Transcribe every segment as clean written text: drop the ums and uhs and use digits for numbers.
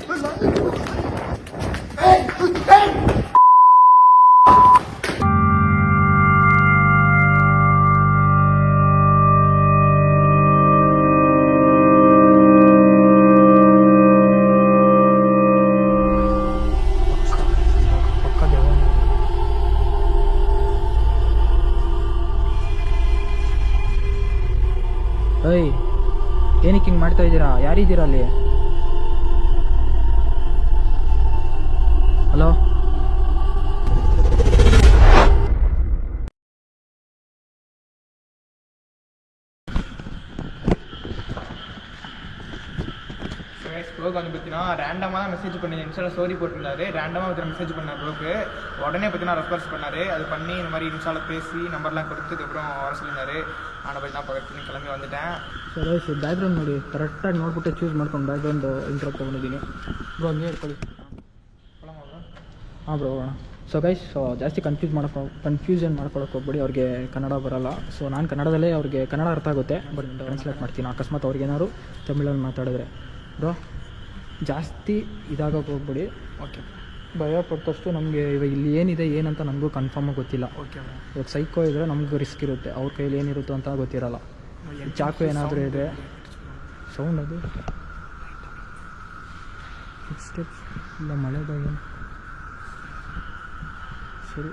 ಏಯ್, ಏನಕ್ಕೆ ಹಿಂಗೆ ಮಾಡ್ತಾ ಇದ್ದೀರಾ? ಯಾರಿದ್ದೀರಾ ಅಲ್ಲಿ? ಹಲೋ, ப்ரோக்கு வந்து பார்த்தீங்கன்னா ரேண்டமாக மெசேஜ் பண்ணி இன்ஸ்டாவில் ஸ்டோரி போட்டிருந்தாரு. ரேண்டமாக ஒருத்தர் மெசேஜ் பண்ணார் ப்ரோக்கு. உடனே பார்த்தீங்கன்னா ரெஸ்பான்ஸ் பண்ணார். அது பண்ணி இந்த மாதிரி இன்ஸ்டாவில் பேசி நம்பர்லாம் கொடுத்ததுக்கப்புறம் வர சொல்லியிருந்தாரு. நான் போய் நான் பக்கத்துல கிளம்பி வந்துட்டேன். ಸರ್ ಬ್ಯಾಕ್ಗ್ರೌಂಡ್ ನೋಡಿ, ಕರೆಕ್ಟಾಗಿ ನೋಡ್ಬಿಟ್ಟು ಚೂಸ್ ಮಾಡ್ಕೊಂಡು ಬ್ಯಾಕ್ಗ್ರೌಂಡ್ ಇಂಟ್ರೋ ತೊಗೊಂಡಿದ್ದೀನಿ. ಬ್ರೋ ಹಂಗೆ ಹೇಳ್ಕೊಳ್ಳಿ. ಹಾಂ ಬ್ರೋ. ಸೊ ಗೈಸ್, ಜಾಸ್ತಿ ಕನ್ಫ್ಯೂಷನ್ ಮಾಡ್ಕೊಳಕ್ಕೆ ಹೋಗ್ಬೇಡಿ. ಅವ್ರಿಗೆ ಕನ್ನಡ ಬರೋಲ್ಲ. ಸೊ ನಾನು ಕನ್ನಡದಲ್ಲೇ ಅವ್ರಿಗೆ ಕನ್ನಡ ಅರ್ಥ ಆಗುತ್ತೆ, ಬಟ್ ಟ್ರಾನ್ಸ್ಲೇಟ್ ಮಾಡ್ತೀನಿ ಅಕಸ್ಮಾತ್ ಅವ್ರಿಗೇನಾದ್ರು ತಮಿಳಲ್ಲಿ ಮಾತಾಡಿದ್ರೆ. ಬ್ರೋ ಜಾಸ್ತಿ ಇದಾಗೋಕೆ ಹೋಗ್ಬೇಡಿ. ಓಕೆ. ಭಯ ಪಟ್ಟಷ್ಟು ನಮಗೆ ಇವಾಗ ಇಲ್ಲಿ ಏನಿದೆ ಏನಂತ ನನಗೂ ಕನ್ಫರ್ಮಾಗಿ ಗೊತ್ತಿಲ್ಲ. ಓಕೆ. ಇವಾಗ ಸೈಕೋ ಇದ್ದರೆ ನಮಗೂ ರಿಸ್ಕ್ ಇರುತ್ತೆ, ಅವ್ರ ಕೈಯಲ್ಲಿ ಏನಿರುತ್ತೋ ಅಂತ ಗೊತ್ತಿರಲ್ಲ. ಚಾಕು ಏನಾದರೂ ಇದೆ, ಸೌಂಡ್ ಅದು ಸ್ಟೆಪ್ಸ್ ಇಲ್ಲ, ಮಳೆದಾಗ. ಸರಿ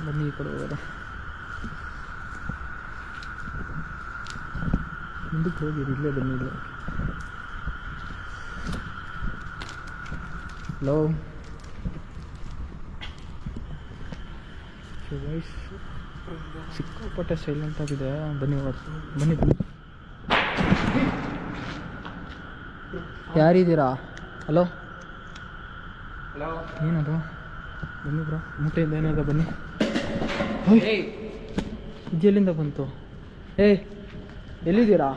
ಬನ್ನಿ, ಈ ಕಡೆ ಹೋಗೋದ. ಮುಂದಕ್ಕೆ ಹೋಗಿರಿ, ಇಲ್ಲೇ ಬನ್ನಿ. ಇಲ್ಲ ಹಲೋ ವಾಯ್ಸ್ ಸಿಕ್ಕಾಪಟ್ಟೆ ಸೈಲೆಂಟ್ ಆಗಿದೆ. ಬನ್ನಿ ಬನ್ನಿ ಬನ್ನಿ. ಯಾರಿದ್ದೀರಾ? ಹಲೋ ಹಲೋ, ಏನದು? ಬನ್ನಿ ಬ್ರೋ, ಮೂಟೆಯಿಂದ ಏನಿದೆ ಬನ್ನಿ. ಇದು ಎಲ್ಲಿಂದ ಬಂತು? ಎಲ್ಲಿದ್ದೀರಾ?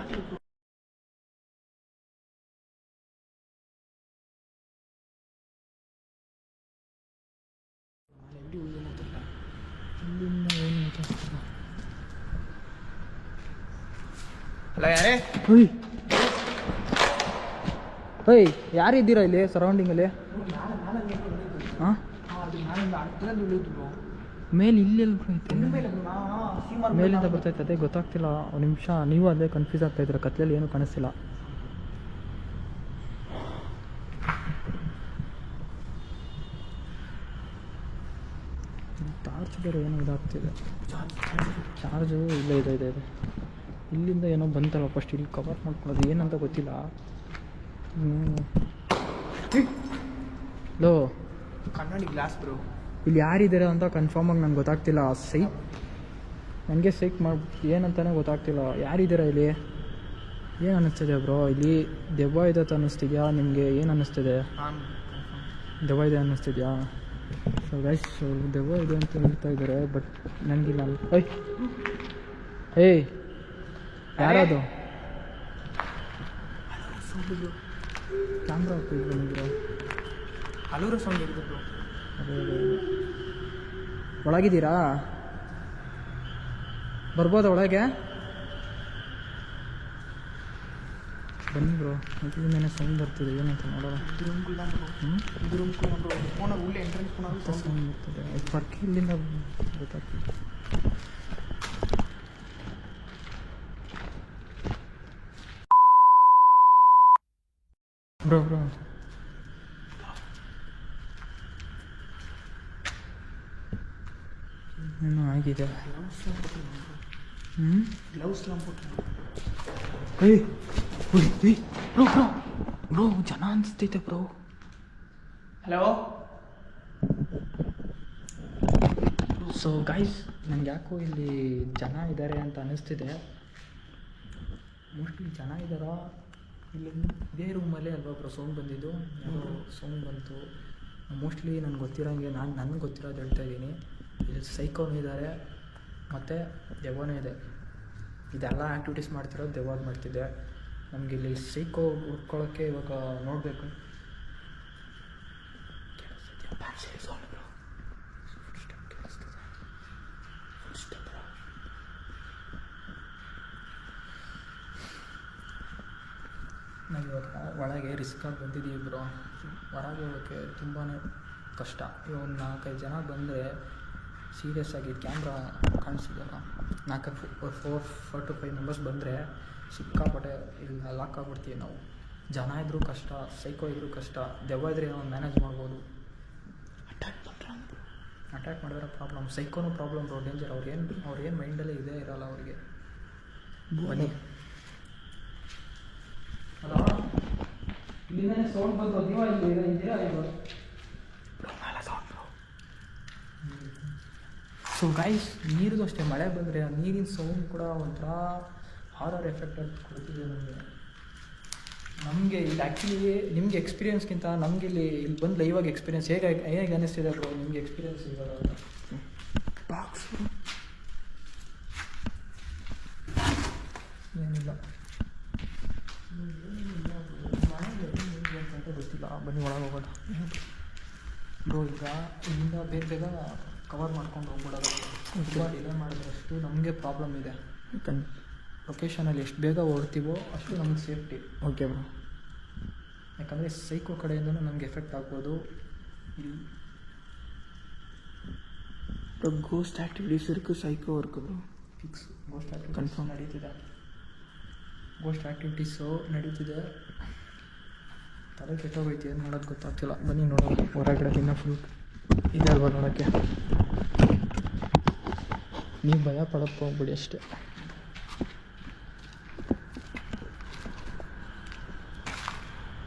ಹಲೋ, ಯಾರೇ? ಯಾರಿದ್ದೀರಾ ಇಲ್ಲಿ ಸರೌಂಡಿಂಗಲ್ಲಿ? ಹಾಂ, ಮೇಲೆ ಇಲ್ಲೆಲ್ಲ ಐತೆ, ಮೇಲಿಂದ ಬರ್ತೈತೆ. ಅದೇ ಗೊತ್ತಾಗ್ತಿಲ್ಲ. ಒಂದು ನಿಮಿಷ, ನೀವು ಅದೇ ಕನ್ಫ್ಯೂಸ್ ಆಗ್ತಾಯಿದ್ದೀರ. ಕತ್ಲಲ್ಲಿ ಏನೂ ಕಾಣಿಸ್ತಿಲ್ಲ. ಟಾರ್ಚ್ ಬೇರೆ ಏನೋ ಇದಾಗ್ತಿದೆ. ಚಾರ್ಜು ಇದೆ. ಇಲ್ಲಿಂದ ಏನೋ ಬಂತಲ್ಲ, ಫಸ್ಟ್ ಇಲ್ಲಿ ಕವರ್ ಮಾಡ್ಕೊಳ್ಳೋದು ಏನಂತ ಗೊತ್ತಿಲ್ಲ. ಲೋ, ಕನ್ನಡಿ ಗ್ಲಾಸ್ ಬ್ರೋ. ಇಲ್ಲಿ ಯಾರಿದ್ದಾರೆ ಅಂತ ಕನ್ಫರ್ಮಾಗಿ ನಂಗೆ ಗೊತ್ತಾಗ್ತಿಲ್ಲ. ನನಗೆ ಸೈಕ್ ಮಾಡಿ ಏನಂತಾನೆ ಗೊತ್ತಾಗ್ತಿಲ್ಲ. ಯಾರಿದ್ದೀರಾ ಇಲ್ಲಿ? ಏನು ಅನ್ನಿಸ್ತಿದೆ ಬ್ರೋ? ಇಲ್ಲಿ ದೆವ್ವ ಇದೆ ಅಂತ ಅನ್ನಿಸ್ತಿದ್ಯಾ ನಿಮಗೆ? ಏನು ಅನ್ನಿಸ್ತಿದೆ? ದೆವ್ವ ಇದೆ ಅನ್ನಿಸ್ತಿದ್ಯಾ? ಸೊ ಗೈಸ್, ದೆವ್ವ ಇದೆ ಅಂತ ಹೇಳ್ತಾ ಇದ್ದಾರೆ, ಬಟ್ ನನಗಿಲ್ಲ. ಏಯ್, ಯಾರದು? ಕ್ಯಾಮ್ರಾ ಬಂದಿದ್ರು. ಹಲೂರು ಸೌಂಡ್ ಇರ್ಬೋದು. ಅದೇ ಒಳಗಿದ್ದೀರಾ? ಬರ್ಬೋದಾ ಒಳಗೆ? ಬನ್ನಿ ಬ್ರೋ. ಇದರಿಂದನೇ ಸೌಂಡ್ ಬರ್ತಿದೆ, ಏನಂತ ನೋಡೋಣ. ಸೌಂಡ್ ಬರ್ತಿದೆ. ಪರ್ಕೆ ಇಲ್ಲಿಂದ ಗೊತ್ತಾಗ್ತಿದೆ. ಬ್ರೋ ಏನೋ ಆಗಿದೆ. ಬ್ರೋ ಜನ ಅನಿಸ್ತೈತೆ ಬ್ರೋ. ಹಲೋ. ಸೊ ಗೈಸ್, ನನಗೆ ಯಾಕೋ ಇಲ್ಲಿ ಜನ ಇದ್ದಾರೆ ಅಂತ ಅನ್ನಿಸ್ತಿದೆ. ಮೋಸ್ಟ್ಲಿ ಜನ ಇದ್ದಾರಾ? ಇಲ್ಲಿ ಇದೇ ರೂಮಲ್ಲೇ ಅಲ್ವಾ ಬ್ರೋ ಸೌಂಡ್ ಬಂದಿದ್ದು? ಯಾವುದೋ ಸೌಂಡ್ ಬಂತು. ಮೋಸ್ಟ್ಲಿ ನನಗೆ ಗೊತ್ತಿರೋಂಗೆ ನನಗೆ ಗೊತ್ತಿರೋದು ಹೇಳ್ತಾ ಇದ್ದೀನಿ. ಇಲ್ಲಿ ಸೈಕೋನೂ ಇದ್ದಾರೆ ಮತ್ತು ದೆವ್ವನೂ ಇದೆ. ಇದೆಲ್ಲ ಆ್ಯಕ್ಟಿವಿಟೀಸ್ ಮಾಡ್ತಿರೋದು ದೆವ್ವಾಗ ಮಾಡ್ತಿದ್ದೆ. ನಮಗಿಲ್ಲಿ ಸೈಕೋ ಹುಡ್ಕೊಳ್ಳೋಕ್ಕೆ ಇವಾಗ ನೋಡಬೇಕು. ನಾವು ಇವಾಗ ಒಳಗೆ ರಿಸ್ಕಾಗಿ ಬಂದಿದ್ದೀವಿ ಬ್ರೋ. ಹೊರಗೆ ಹೋಗೋಕ್ಕೆ ತುಂಬಾ ಕಷ್ಟ. ಇವಾಗ ಒಂದು 4-5 ಜನ ಬಂದರೆ ಸೀರಿಯಸ್ಸಾಗಿ ಕ್ಯಾಮ್ರಾ ಕಾಣಿಸಿದಲ್ಲ, 4 to 5 ಮೆಂಬರ್ಸ್ ಬಂದರೆ ಸಿಕ್ಕಾಪಟ್ಟೆ ಇಲ್ಲ ಲಾಕ್ ಆಗ್ಬಿಡ್ತೀವಿ ನಾವು. ಜನ ಇದ್ದರೂ ಕಷ್ಟ, ಸೈಕೋ ಇದ್ದರೂ ಕಷ್ಟ, ದೆವ್ವ ಇದ್ರೆ ನಾವು ಮ್ಯಾನೇಜ್ ಮಾಡ್ಬೋದು. ಅಟ್ಯಾಕ್ ಮಾಡಿದ್ರೆ ಪ್ರಾಬ್ಲಮ್, ಸೈಕೋನು ಪ್ರಾಬ್ಲಮ್ ಬ್ರೋ, ಡೇಂಜರ್. ಅವ್ರೇನು ಮೈಂಡಲ್ಲೇ ಇದೇ ಇರೋಲ್ಲ ಅವ್ರಿಗೆ. ಬನ್ನಿ. ಹಲೋ, ಇಲ್ಲಿಂದನೇ ಸೌಂಡ್ ಬಂದು ನೀವು ಇದ್ದೀರಾ ಇವಾಗ? ಸೊ ಗೈಸ್, ನೀರಿಗೂ ಅಷ್ಟೇ, ಮಳೆ ಬಂದರೆ ಆ ನೀರಿನ ಸೌಂಡ್ ಕೂಡ ಒಂಥರ ಹಾರರ್ ಎಫೆಕ್ಟ್ ಅಂತ ಕೊಡ್ತಿದೆ ನಮಗೆ. ಇದು ಆ್ಯಕ್ಚುಲಿ ನಿಮಗೆ ಎಕ್ಸ್ಪೀರಿಯನ್ಸ್ಗಿಂತ ನಮಗೆ ಇಲ್ಲಿ ಬಂದು ಲೈವಾಗಿ ಎಕ್ಸ್ಪೀರಿಯನ್ಸ್ ಹೇಗೆ ಅನ್ನಿಸ್ತಿದೆ ಬ್ರೋ ನಿಮಗೆ ಎಕ್ಸ್ಪೀರಿಯನ್ಸ್ ಇವಾಗ? ಏನಿಲ್ಲ ಅಂತ ಗೊತ್ತಿಲ್ಲ. ಬನ್ನಿ ಒಳಗೆ ಹೋಗೋಣ ಬ್ರೋ. ಈಗ ಇಲ್ಲಿಂದ ಬೇಗ ಕವರ್ ಮಾಡ್ಕೊಂಡು ಹೋಗ್ಬಿಡೋದು. ತುಂಬ ಡಿಲೇ ಮಾಡಿದ್ರಷ್ಟು ನಮಗೆ ಪ್ರಾಬ್ಲಮ್ ಇದೆ. ಲೊಕೇಶನಲ್ಲಿ ಎಷ್ಟು ಬೇಗ ಹೊಡ್ತೀವೋ ಅಷ್ಟು ನಮಗೆ ಸೇಫ್ಟಿ. Okay bro. ಯಾಕಂದರೆ ಸೈಕೋ ಕಡೆಯಿಂದನೂ ನಮಗೆ ಎಫೆಕ್ಟ್ ಆಗ್ಬೋದು. ಇಲ್ಲಿ ಗೋಸ್ಟ್ ಆ್ಯಕ್ಟಿವಿಟೀಸ್ ಇருக்கு, psycho work bro. Fix ghost activities confirm ನಡೀತಿದೆ. ಗೋಸ್ಟ್ ಆ್ಯಕ್ಟಿವಿಟೀಸು ನಡೀತಿದೆ. ತಲೆ ಕೆಟ್ಟೋಗೈತಿ, ಏನು ಮಾಡೋದು ಗೊತ್ತಾಗ್ತಿಲ್ಲ. ಬನ್ನಿ ನೋಡೋದು. ಹೊರಗಡೆ ಇನ್ನೂ ಫುಲ್ ಇದೆ ಅಲ್ವಾ ನೋಡೋಕ್ಕೆ. ನೀವು ಭಯ ಪಡೋಕ್ಕೆ ಹೋಗ್ಬಿಡಿ ಅಷ್ಟೇ.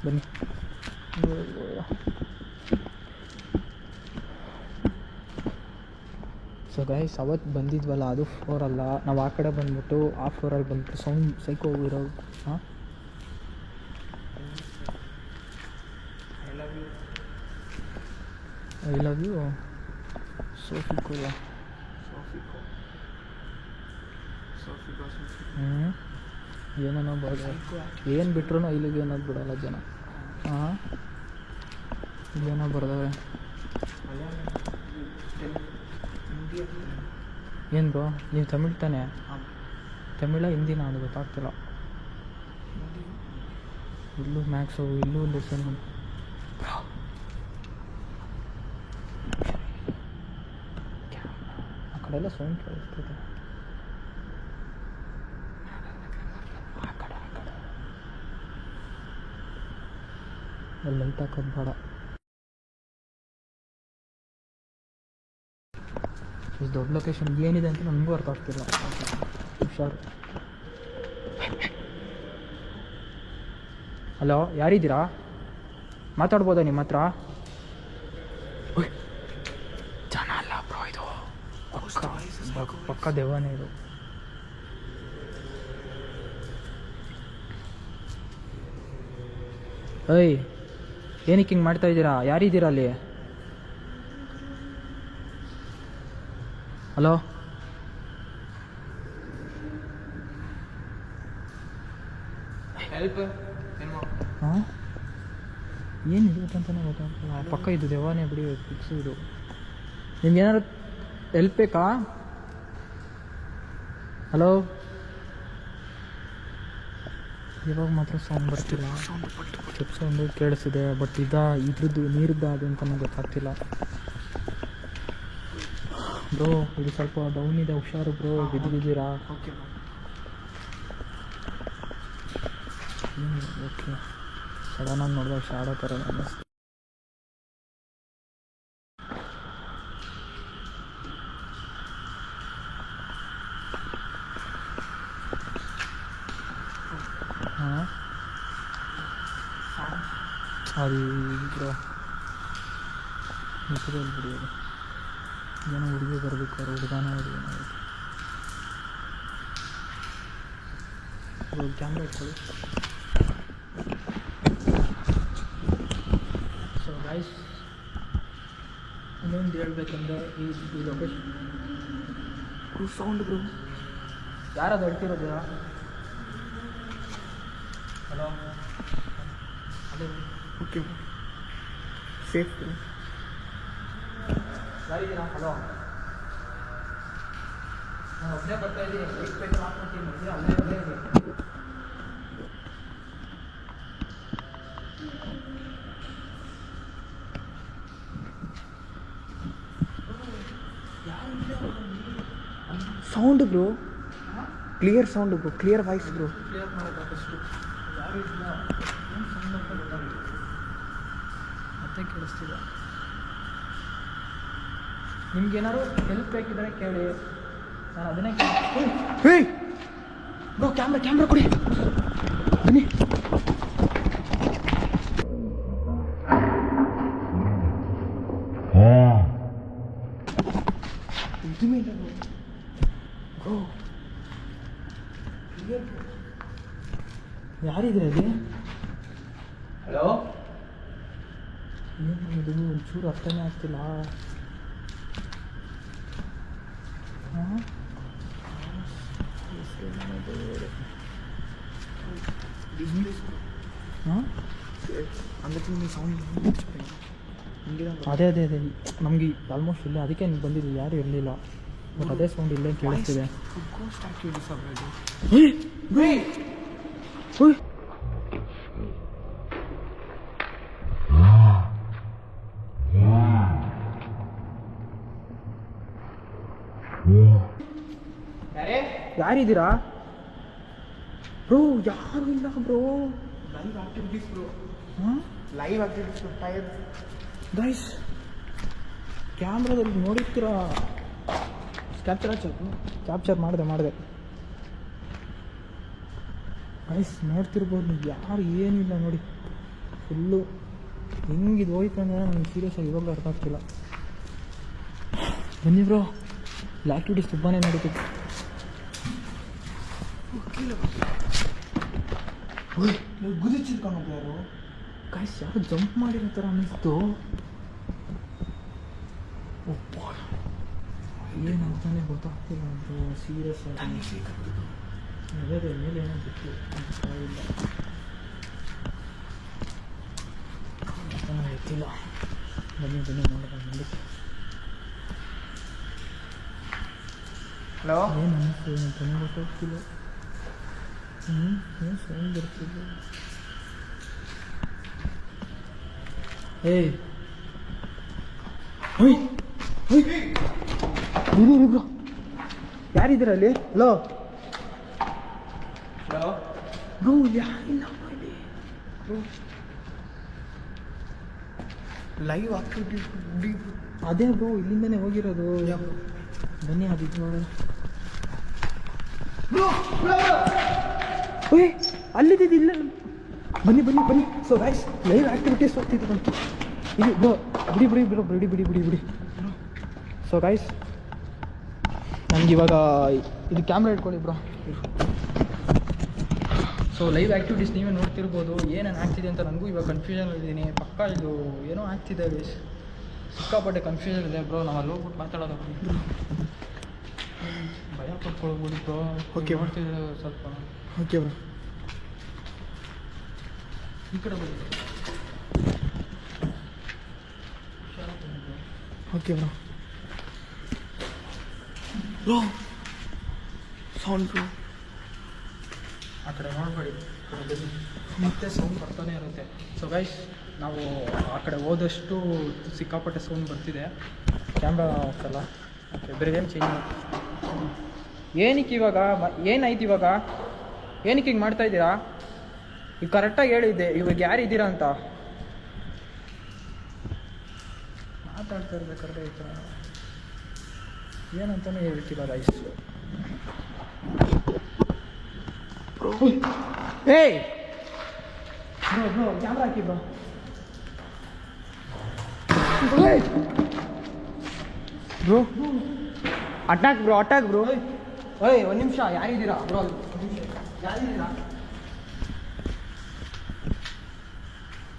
ಬನ್ನಿ. ಸೊ ಗೈಸ್, ಅವತ್ತು ಬಂದಿದ್ವಲ್ಲ ಅದು 4 ಅಲ್ಲ, ನಾವು ಆ ಕಡೆ ಬಂದ್ಬಿಟ್ಟು ಆ ಫ್ಲೋರಲ್ಲಿ ಬಂದ್ಬಿಟ್ಟು ಸೌಂಡ್ ಸೈಕೋ ಇರೋ. ಹಾಂ, ಐ ಲವ್ ಯು ಸೋಫಿಕೋಲ. ಏನೋ ಬರ್ದು ಏನು ಬಿಟ್ರು ಇಲ್ಲಿಗೆ ಅನ್ನೋದು ಬಿಡೋಲ್ಲ ಜನ. ಹಾಂ, ಇಲ್ಲೇನೋ ಬರ್ದವೆ. ಏನು ಬ್ರೋ, ನೀವು ತಮಿಳ್ ತಾನೆ? ತಮಿಳ ಹಿಂದಿನ ಅದು ಗೊತ್ತಾಗ್ತಿಲ್ಲ. ಇಲ್ಲೂ ಮ್ಯಾಕ್ಸು, ಇಲ್ಲೂ ಲೆಸನ್. ಆ ಕಡೆ ಎಲ್ಲ ಸೌಂಡ್ ಕೇಳಿಸ್ತದೆ. ಅಲ್ಲಿ ಲೈಟ್ ಹಾಕೋದು ಬೇಡ. ಇಷ್ಟು ದೊಡ್ಡ ಲೊಕೇಶನ್ ಏನಿದೆ ಅಂತ ನನಗೂ ಅರ್ಥ ಆಗ್ತಿಲ್ಲ. ಹುಷಾರು. ಹಲೋ, ಯಾರಿದ್ದೀರಾ? ಮಾತಾಡ್ಬೋದಾ ನಿಮ್ಮ ಹತ್ರ? ಜನ ಅಲ್ಲ ಬ್ರೋ, ಇದು ಪಕ್ಕ ದೆವ್ವನೇ ಇದು. ಏಯ್, ಏನಕ್ಕೆ ಹಿಂಗೆ ಮಾಡ್ತಾ ಇದ್ದೀರಾ? ಯಾರಿದ್ದೀರಾ ಅಲ್ಲಿ? Hello, help. ಹಾಂ, ಏನು ಹಿಡಿಯುತ್ತಂತಲೇ ಗೊತ್ತಾಗ್ತಲ್ಲ. ಪಕ್ಕ ಇದು ದೆವ್ವನೇ ಬಿಡಿ, ಫಿಕ್ಸ್ ಇದು. ನಿಮ್ಗೇನಾದ್ರು ಹೆಲ್ಪ್ ಬೇಕಾ? ಹಲೋ, ಇವಾಗ ಮಾತ್ರ ಸೌಂಡ್ ಬರ್ತಿಲ್ಲ. ಸ್ಟೆಪ್ ಸೌಂಡು ಕೇಳಿಸಿದೆ, ಬಟ್ ಇದ್ರದ್ದು ನೀರಿದ್ದ ಅದು ಅಂತಲೂ ಗೊತ್ತಾಗ್ತಿಲ್ಲ. ಬ್ರೋ, ಇದು ಸ್ವಲ್ಪ ಡೌನ್ ಇದೆ, ಹುಷಾರು ಬ್ರೋ. ಬಿದ್ದಿದ್ದೀರಾ? Okay okay. ಸಡನ್ನಾಗಿ ನೋಡಿದಾಗ ಶಾಡೋ ಥರ ಅನ್ನಿಸ್ತು. ಹಾಂ, ಅದು ಬ್ರೋ ಹೆಸರಲ್ಲಿ ಬಿಡಿ. ಅದು ಏನೋ ಹುಡುಗಿ ಬರಬೇಕು, ಅವ್ರು ಹುಡುಗನ ಹುಡುಗನ. ಕ್ಯಾಮ್ರಾ ಇಟ್ಕೊಳ್ಳಿ. ಸೊ ಗೈಸ್, ಇನ್ನೊಂದು ಹೇಳ್ಬೇಕಂದ್ರೆ ಈ ಲೊಕೇಶನ್ ಸೌಂಡ್ ಬ್ರೋ. ಯಾರದು ಹೇಳ್ತಿರೋದು? Hello, hello. Okay, safe bro. ಯಾರಿದ್ದೀರಾ? ಹಲೋ, ನಾನು ಒಬ್ಬನೇ ಬರ್ತಾ ಇದ್ದೀನಿ. ಲೈಟ್ ಬೇಕು ಹಾಕ್ಕೊಡ್ತೀನಿ. ಅಲ್ಲೇ sound bro, clear sound bro, clear voice bro. Clear ಮಾಡೋದಷ್ಟು ಯಾರು ಇಲ್ಲ, ಏನು ಸೌಂಡ್ ಅಂತ ಗೊತ್ತಾಗಿಲ್ಲ, ಮತ್ತೆ ಕೇಳಿಸ್ತಿಲ್ಲ. ನಿಮ್ಗೇನಾದ್ರು ಹೆಲ್ಪ್ ಬೇಕಿದ್ರೆ ಕೇಳಿ, ನಾನು ಅದನ್ನೇ ಹೇ ಬ್ರೋ, ಕ್ಯಾಮ್ರಾ ಕೊಡಿ ಬನ್ನಿ. ಇದು ಮೇಲೆ ಬ್ರೋ, ಯಾರಿದ್ರೆ ಅಲ್ಲಿ? ಹಲೋ, ಇದು ಒಂಚೂರು ಅರ್ಥನೇ ಆಗ್ತಿಲ್ಲ. ಹಾಂ ಹಾಂ ಅಂದ್ರೆ ಸೌಂಡ್ ಅದೇ ನಮಗೆ ಆಲ್ಮೋಸ್ಟ್ ಇಲ್ಲ, ಅದಕ್ಕೆ ಬಂದಿದ್ದು, ಯಾರು ಇರಲಿಲ್ಲ. ಬಟ್ ಅದೇ ಸೌಂಡ್ ಇಲ್ಲೇ ಕೇಳಿಸ್ತಿದೆ. ಯಾರಿದ್ದೀರಾ ಬ್ರೋ? ಯಾರು ಇಲ್ಲ ಬ್ರೋ. ಲೈವ್ ಆಕ್ಟಿವಿಟೀಸ್ ಬ್ರೋ, ಹಾಂ ಲೈವ್ ಆಕ್ಟಿವಿಟೀಸ್ ಟೈರ್ ಗೈಸ್, ಕ್ಯಾಮ್ರಾದಲ್ಲಿ ನೋಡಿರ್ತೀರಾ, ಕ್ಯಾಪ್ಚರ್ ಮಾಡಿದೆ ಗೈಸ್, ನೋಡ್ತಿರ್ಬೋದು ನೀವು. ಯಾರು ಏನಿಲ್ಲ ನೋಡಿ, ಫುಲ್ಲು ಹೆಂಗಿದು ಹೋಯ್ತು ಅಂದರೆ ನನಗೆ ಸೀರಿಯಸ್ ಆಗಿ ಇವಾಗಲೂ ಅರ್ಥ ಆಗ್ತಿಲ್ಲ. ಬನ್ನಿ ಬ್ರೋ, ಇಲ್ಲಿ ಆ್ಯಕ್ಟಿವಿಟೀಸ್ ತುಂಬಾ ನಡೀತಿತ್ತು. ಗುದಿಚಿದ್ಕೊಂಡು ಯಾರು ಗೈಸ್, ಯಾರು ಜಂಪ್ ಮಾಡಿರೋ ಥರ ಅನ್ನಿಸ್ತು. ಏನಂತಾನೆ ಗೊತ್ತಾಗ್ತಿಲ್ಲ ಅಂತ ಸೀರಿಯಸ್ ಆಗಿ. ಅದೇ ಮೇಲೆ ಏನೋ ಬಿಟ್ಟು ಇಲ್ಲ, ಗೊತ್ತಿಲ್ಲ. ಬನ್ನಿ ನೋಡೋಣ ಮುಂದಕ್ಕೆ. ಹಲೋ, ಏನು ಅನ್ನಿಸ್ತು ಅಂತಾನೆ ಗೊತ್ತಾಗ್ತಿಲ್ಲ. ಏನು ಸೌಂಡ್ ಬರ್ತಿಲ್ಲ. ಏಯ್ ಬ್ರೋ, ಯಾರಿದ್ದೀರ ಅಲ್ಲಿ? ಹಲೋ ಹಲೋ ಬ್ರೋ, ಯಾರಿಲ್ಲ ಲೈವ್ ಆಕ್ಟಿವಿಟೀಸ್. ಅದೇ ಬ್ರೋ, ಇಲ್ಲಿಂದನೇ ಹೋಗಿರೋದು. ಬನ್ನಿ, ಅದು ಇದು ನೋಡೋಣ. ಅಲ್ಲಿದ್ದು ಇಲ್ಲ, ಬನ್ನಿ. ಸೊ ಗೈಸ್, ಲೈವ್ ಆ್ಯಕ್ಟಿವಿಟೀಸ್ ಹೋಗ್ತಿದ್ದು ಬಂತು ಇಲ್ಲಿ ಬ್ರೋ. ಬಿಡಿ. ಸೊ ಗೈಸ್, ನನಗೆ ಇವಾಗ ಇದು ಕ್ಯಾಮ್ರಾ ಇಟ್ಕೊಳ್ಳಿ ಬ್ರೋ. ಸೊ ಲೈವ್ ಆ್ಯಕ್ಟಿವಿಟೀಸ್ ನೀವೇ ನೋಡ್ತಿರ್ಬೋದು. ಏನೇನು ಆಗ್ತಿದೆ ಅಂತ ನನಗೂ ಇವಾಗ ಕನ್ಫ್ಯೂಷನ್ ಇದ್ದೀನಿ. ಪಕ್ಕ ಇದು ಏನೋ ಆಗ್ತಿದೆ ಗೈಸ್, ಸಿಕ್ಕಾಪಟ್ಟೆ ಕನ್ಫ್ಯೂಷನ್ ಇದೆ ಬ್ರೋ. ನಾವು ಅಲ್ಲಿ ಹೋಗ್ಬಿಟ್ಟು ಮಾತಾಡೋದು, ಭಯ ಪಡ್ಕೊಳ್ಬಿಡಿ ಬ್ರೋ. Okay. ನೋಡ್ತಿದ್ರೆ ಸ್ವಲ್ಪ. ಓಕೆ ಬ್ರೋ, ಈ ಕಡೆ ಬನ್ನಿ. Okay bro. ಸೌಂಡ್ ಬ್ರೋ, ಆ ಕಡೆ ನೋಡಬೇಡಿ, ಮತ್ತೆ ಸೌಂಡ್ ಬರ್ತಾನೆ ಇರುತ್ತೆ. ಸೊ ಗೈಸ್, ನಾವು ಆ ಕಡೆ ಹೋದಷ್ಟು ಸಿಕ್ಕಾಪಟ್ಟೆ ಸೌಂಡ್ ಬರ್ತಿದೆ. ಕ್ಯಾಮ್ರಾ ಹಾಕಲ್ಲ, ಓಕೆ, ಬೇರೆ ಏನು ಚೇಂಜ್ ಮಾಡಿ. ಏನಕ್ಕೆ ಇವಾಗ ಏನಾಯ್ತು ಇವಾಗ? ಏನಕ್ಕೆ ಹಿಂಗೆ ಮಾಡ್ತಾಯಿದ್ದೀರಾ? ಈಗ ಕರೆಕ್ಟಾಗಿ ಹೇಳಿದ್ದೆ, ಇವಾಗ ಯಾರಿದ್ದೀರಾ ಅಂತ ಮಾತಾಡ್ತಾ ಇರ್ಬೇಕಾದ್ರೆ ಈ ಥರ ಏನಂತಾನೆ ಹೇಳ್ತಿಲ್ಲ ಗೈಸ್. ಏಯ್ ಬ್ರೋ, ಕ್ಯಾಮ್ರಾ ಹಾಕಿ ಬ್ರೋ. Attack bro. ಓಯ್, ಒಂದು ನಿಮಿಷ, ಯಾರಿದ್ದೀರಾ ಬ್ರೋ? ಯಾರಿದ್ದೀರಾ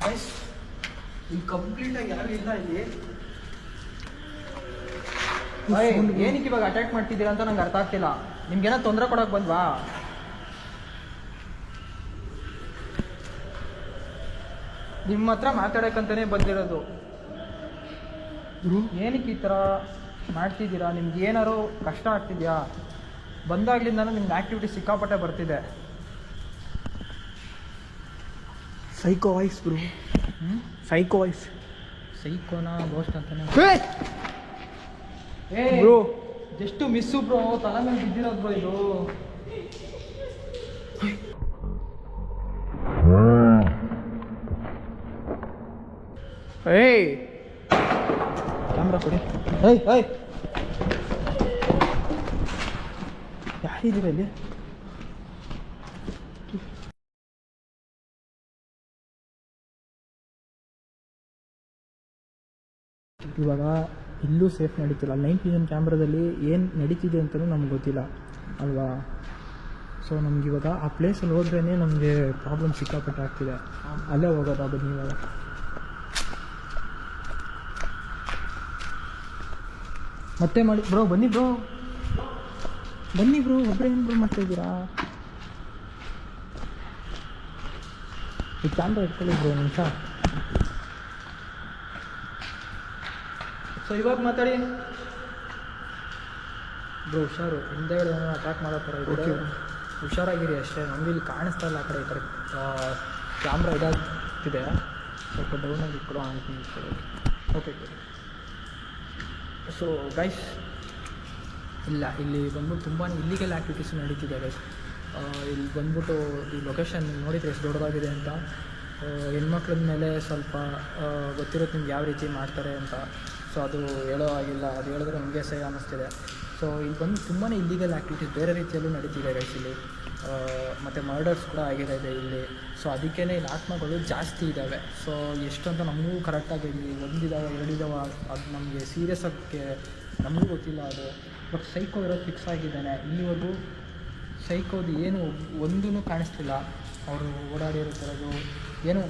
ಗೈಸ್? ಇಲ್ಲಿ ಕಂಪ್ಲೀಟಾಗಿ ಯಾರು ಇಲ್ಲ ಇಲ್ಲಿ. ಏನಕ್ಕೆ ಇವಾಗ ಅಟ್ಯಾಕ್ ಮಾಡ್ತಿದ್ದೀರಾ ಅಂತ ನಂಗೆ ಅರ್ಥ ಆಗ್ತಿಲ್ಲ. ನಿಮ್ಗೇನೋ ತೊಂದರೆ ಕೊಡೋಕೆ ಬಂದ್ವಾ? ನಿಮ್ಮ ಹತ್ರ ಮಾತಾಡೋಕ್ಕಂತಲೇ ಬಂದಿರೋದು. ಏನಕ್ಕೆ ಈ ಥರ ಮಾಡ್ತಿದ್ದೀರಾ? ನಿಮ್ಗೆ ಏನಾರು ಕಷ್ಟ ಆಗ್ತಿದ್ಯಾ? ಬಂದಾಗ್ಲಿಂದ ನಿಮ್ಗೆ ಆ್ಯಕ್ಟಿವಿಟಿ ಸಿಕ್ಕಾಪಟ್ಟೆ ಬರ್ತಿದೆ. Psycho voice bro, psycho voice. ಸೈಕೋನಾ ಗೋಸ್ಟ್ ಅಂತಾನೆ ಬ್ರೋ, ಎಷ್ಟು ಮಿಸ್ಸು ಬ್ರೋ, ತಲೆ ಮೇಲೆ ಬಿದ್ದಿರೋದು ಬ್ರೋ ಇದು. ಏಯ್ ಕ್ಯಾಮ್ರಾ ಕೊಡಿ. ಯಾರಿದ್ದೀರ ಇಲ್ಲಿ? ಇವಾಗ ಇಲ್ಲೂ ಸೇಫ್ ನಡೀತಿಲ್ಲ. ನೈಟ್ ವಿಷನ್ ಕ್ಯಾಮ್ರಾದಲ್ಲಿ ಏನು ನಡೀತಿದೆ ಅಂತಲೂ ನಮ್ಗೆ ಗೊತ್ತಿಲ್ಲ ಅಲ್ವಾ. ಸೊ ನಮಗಿವಾಗ ಆ ಪ್ಲೇಸಲ್ಲಿ ಹೋದ್ರೇ ನಮಗೆ ಪ್ರಾಬ್ಲಮ್ ಸಿಕ್ಕಾಪಟ್ಟೆ ಆಗ್ತಿದೆ. ಅಲ್ಲೇ ಹೋಗೋದು ಅದು ನೀವಾಗ. ಮತ್ತೆ ಮಾಡಿ ಬ್ರೋ, ಬನ್ನಿ ಬ್ರೋ ಒಬ್ಬರೇ ಏನು ಬ್ರೋ ಮಾಡ್ತಾಯಿದ್ದೀರಾ? ಈ ಕ್ಯಾಮ್ರಾ ಇಟ್ಕೊಳ್ಳಿ ಬ್ರೋ ನಿಮಿಷ. ಸೊ ಇವಾಗ ಮಾತಾಡಿ ಬ್ರೋ. ಹುಷಾರು, ಹಿಂದೆಗಡೆ ಏನೋ ಅಟ್ಯಾಕ್ ಮಾಡೋ ಥರ ಇದೆ. ಹುಷಾರಾಗಿರಿ ಅಷ್ಟೇ. ನಮಗೆ ಇಲ್ಲಿ ಕಾಣಿಸ್ತಾ ಇಲ್ಲ ಆ ಕಡೆ. ಈ ಕಡೆ ಕ್ಯಾಮ್ರಾ ಇದಾಗ್ತಿದೆ. ಸ್ವಲ್ಪ ಡೌನಾಗಿ ಇಟ್ಕೊಡೋ ಅಂತೀನಿ. ಓಕೆ. ಸೊ ಗೈಸ್, ಇಲ್ಲ ಇಲ್ಲಿ ಬಂದ್ಬಿಟ್ಟು ತುಂಬಾ ಇಲ್ಲಿಗೆಲ್ ಆ್ಯಕ್ಟಿವಿಟೀಸ್ ನಡೀತಿದೆ ಗೈಸ್. ಇಲ್ಲಿ ಬಂದ್ಬಿಟ್ಟು ಈ ಲೊಕೇಶನ್ ನೋಡಿದರೆ ಎಷ್ಟು ದೊಡ್ಡದಾಗಿದೆ ಅಂತ. ಹೆಣ್ಮಕ್ಳ ಮೇಲೆ ಸ್ವಲ್ಪ ಗೊತ್ತಿರುತ್ತೆ ನಿಮ್ಗೆ ಯಾವ ರೀತಿ ಮಾಡ್ತಾರೆ ಅಂತ. ಸೊ ಅದು ಹೇಳೋ ಆಗಿಲ್ಲ, ಅದು ಹೇಳಿದ್ರೆ ನಮಗೆ ಸಹ ಅನ್ನಿಸ್ತಿದೆ. ಸೊ ಇಲ್ಲಿ ಬಂದು ತುಂಬಾ ಇಲ್ಲಿಗಲ್ ಆ್ಯಕ್ಟಿವಿಟೀಸ್ ಬೇರೆ ರೀತಿಯಲ್ಲೂ ನಡೀತಿದೆ ಗೈಸ್ ಇಲ್ಲಿ. ಮತ್ತು ಮರ್ಡರ್ಸ್ ಕೂಡ ಆಗಿದೆ ಇಲ್ಲಿ. ಸೊ ಅದಕ್ಕೇ ಇಲ್ಲಿ ಆತ್ಮಗಳು ಜಾಸ್ತಿ ಇದ್ದಾವೆ. ಸೊ ಎಷ್ಟು ಅಂತ ನಮಗೂ ಕರೆಕ್ಟಾಗಿ ಇಲ್ಲಿ 1 ಇದ್ದಾವೆ 2 ಇದ್ದಾವೆ ಅದು ನಮಗೆ ಸೀರಿಯಸ್ ಆಗಿ ನಮಗೂ ಗೊತ್ತಿಲ್ಲ ಅದು. ಬಟ್ ಸೈಕೋ ಇರೋದು ಫಿಕ್ಸ್ ಆಗಿದ್ದಾನೆ. ಇಲ್ಲಿವರೆಗೂ ಸೈಕೋದು ಏನು ಒಂದೂ ಕಾಣಿಸ್ತಿಲ್ಲ. ಅವರು ಓಡಾಡಿರುತ್ತಿರೋದು ಏನೂ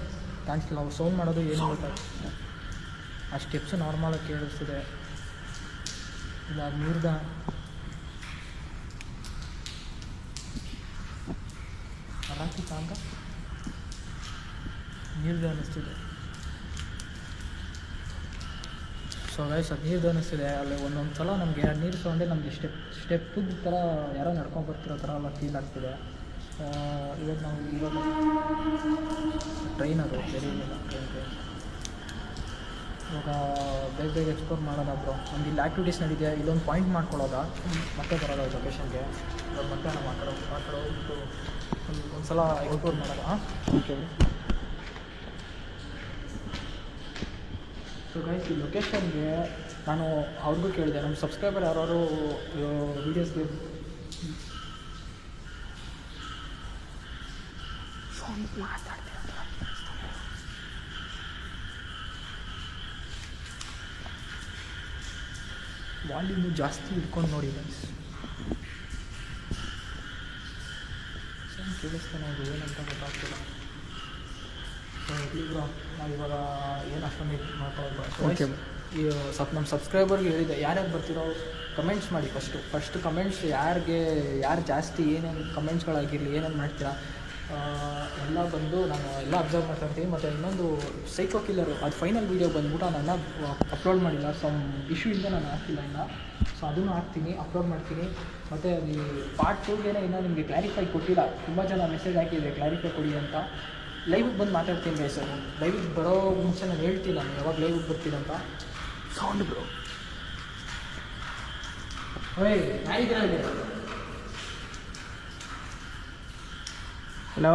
ಕಾಣಿಸ್ತಿಲ್ಲ. ಅವ್ರು ಸೌಂಡ್ ಮಾಡೋದು ಏನೂ ಗೊತ್ತಾಗ್ತಿಲ್ಲ. ಆ ಸ್ಟೆಪ್ಸು ನಾರ್ಮಲಾಗಿ ಕೇಳಿಸ್ತಿದೆ. ಇಲ್ಲ ನೀರ್ದ ರಾಕಿ ಕಾಂಗ ನೀರ್ದು ಅನ್ನಿಸ್ತಿದೆ. ಸೊ ಗೈಸ್ ಅದು ನೀರ್ದು ಅನ್ನಿಸ್ತಿದೆ. ಅಲ್ಲಿ ಒಂದೊಂದು ಸಲ ನಮಗೆ ನೀರು ಸೌಂಡೇ ನಮಗೆ ಸ್ಟೆಪ್ಪು ಥರ ಯಾರೋ ನಡ್ಕೊಂಡ್ಬರ್ತಿರೋ ಥರ ಎಲ್ಲ ಫೀಲ್ ಆಗ್ತಿದೆ. ಇವಾಗ ಟ್ರೈನರು ಸರಿಯಿಲ್ಲ. ಇವಾಗ ಬೇಗ ಎಕ್ಸ್ಪ್ಲೋರ್ ಮಾಡೋದಾ ಬ್ರೋ. ನಮ್ಗೆ ಇಲ್ಲಿ ಆ್ಯಕ್ಟಿವಿಟೀಸ್ ನಡೀತಿದೆ. ಇಲ್ಲೊಂದು ಪಾಯಿಂಟ್ ಮಾಡ್ಕೊಳ್ಳೋದಾ, ಮತ್ತೆ ಬರೋದು ಲೊಕೇಶನ್ಗೆ. ಇವಾಗ ಮತ್ತೆ ನಾವು ಮಾತಾಡೋದು ಒಂದು ಸಲ ಎಕ್ಸ್ಪ್ಲೋರ್ ಮಾಡೋದಾ. ಓಕೆ. ಸೊ ಗೈಸ್, ಈ ಲೊಕೇಶನ್ಗೆ ನಾನು ಅವ್ರಿಗೂ ಕೇಳಿದೆ. ನಮ್ಮ ಸಬ್ಸ್ಕ್ರೈಬರ್ ಯಾರು ವೀಡಿಯೋಸ್ಗೆ ಮಾತಾಡ್ತಿರೋದು ವಾಲ್ಯೂಮು ಜಾಸ್ತಿ ಇಟ್ಕೊಂಡು ನೋಡಿ ಗೈಸ್. ಕೇಳಿಸ್ತಾನೆ ಅದು ಏನಂತ ಗೊತ್ತಾಗ್ತಿಲ್ಲ. ಸೊ ಬ್ರೋ, ನಾವು ಇವಾಗ ಏನು ಅಷ್ಟೊಂದು ಮಾತಾಡೋದು. ಈ ನಮ್ಮ ಸಬ್ಸ್ಕ್ರೈಬರ್ಗೆ ಹೇಳಿದೆ, ಯಾರ್ಯಾರು ಬರ್ತಿರೋ ಕಮೆಂಟ್ಸ್ ಮಾಡಿ. ಫಸ್ಟ್ ಕಮೆಂಟ್ಸ್ ಯಾರು ಜಾಸ್ತಿ ಏನೇನು ಕಮೆಂಟ್ಸ್ಗಳಾಗಿರಲಿ, ಏನೇನು ಮಾಡ್ತೀರಾ ಎಲ್ಲ ಬಂದು ನಾನು ಎಲ್ಲ ಅಬ್ಸರ್ವ್ ಮಾಡ್ತಾ ಇರ್ತೀನಿ. ಮತ್ತು ಇನ್ನೊಂದು ಸೈಕೋ ಕಿಲ್ಲರು ಅದು ಫೈನಲ್ ವೀಡಿಯೋ ಬಂದ್ಬಿಟ್ಟು ನಾನು ಅಪ್ಲೋಡ್ ಮಾಡಿಲ್ಲ. ಸಮ್ ಇಶ್ಯೂಯಿಂದ ನಾನು ಹಾಕ್ತಿಲ್ಲ ಇನ್ನು. ಸೊ ಅದನ್ನು ಹಾಕ್ತೀನಿ, ಅಪ್ಲೋಡ್ ಮಾಡ್ತೀನಿ. ಮತ್ತು ಅದು ಪಾರ್ಟ್ 2ಗೆ ಇನ್ನೂ ನಿಮಗೆ ಕ್ಲಾರಿಫೈ ಕೊಟ್ಟಿಲ್ಲ. ತುಂಬ ಜನ ಮೆಸೇಜ್ ಹಾಕಿದೆ ಕ್ಲಾರಿಫೈ ಕೊಡಿ ಅಂತ. ಲೈವಿಗೆ ಬಂದು ಮಾತಾಡ್ತೀನಿ ಗೈಸ್. ಅದು ಲೈವಿಗೆ ಬರೋ ಮುಂಚೆ ನಾನು ಹೇಳ್ತೀನಿ ನಾನು ಯಾವಾಗ ಲೈವಿಗೆ ಬರ್ತೀನಿ ಅಂತ. Sound bro. ಯಾರಿದ್ದೀರ? ಹಲೋ.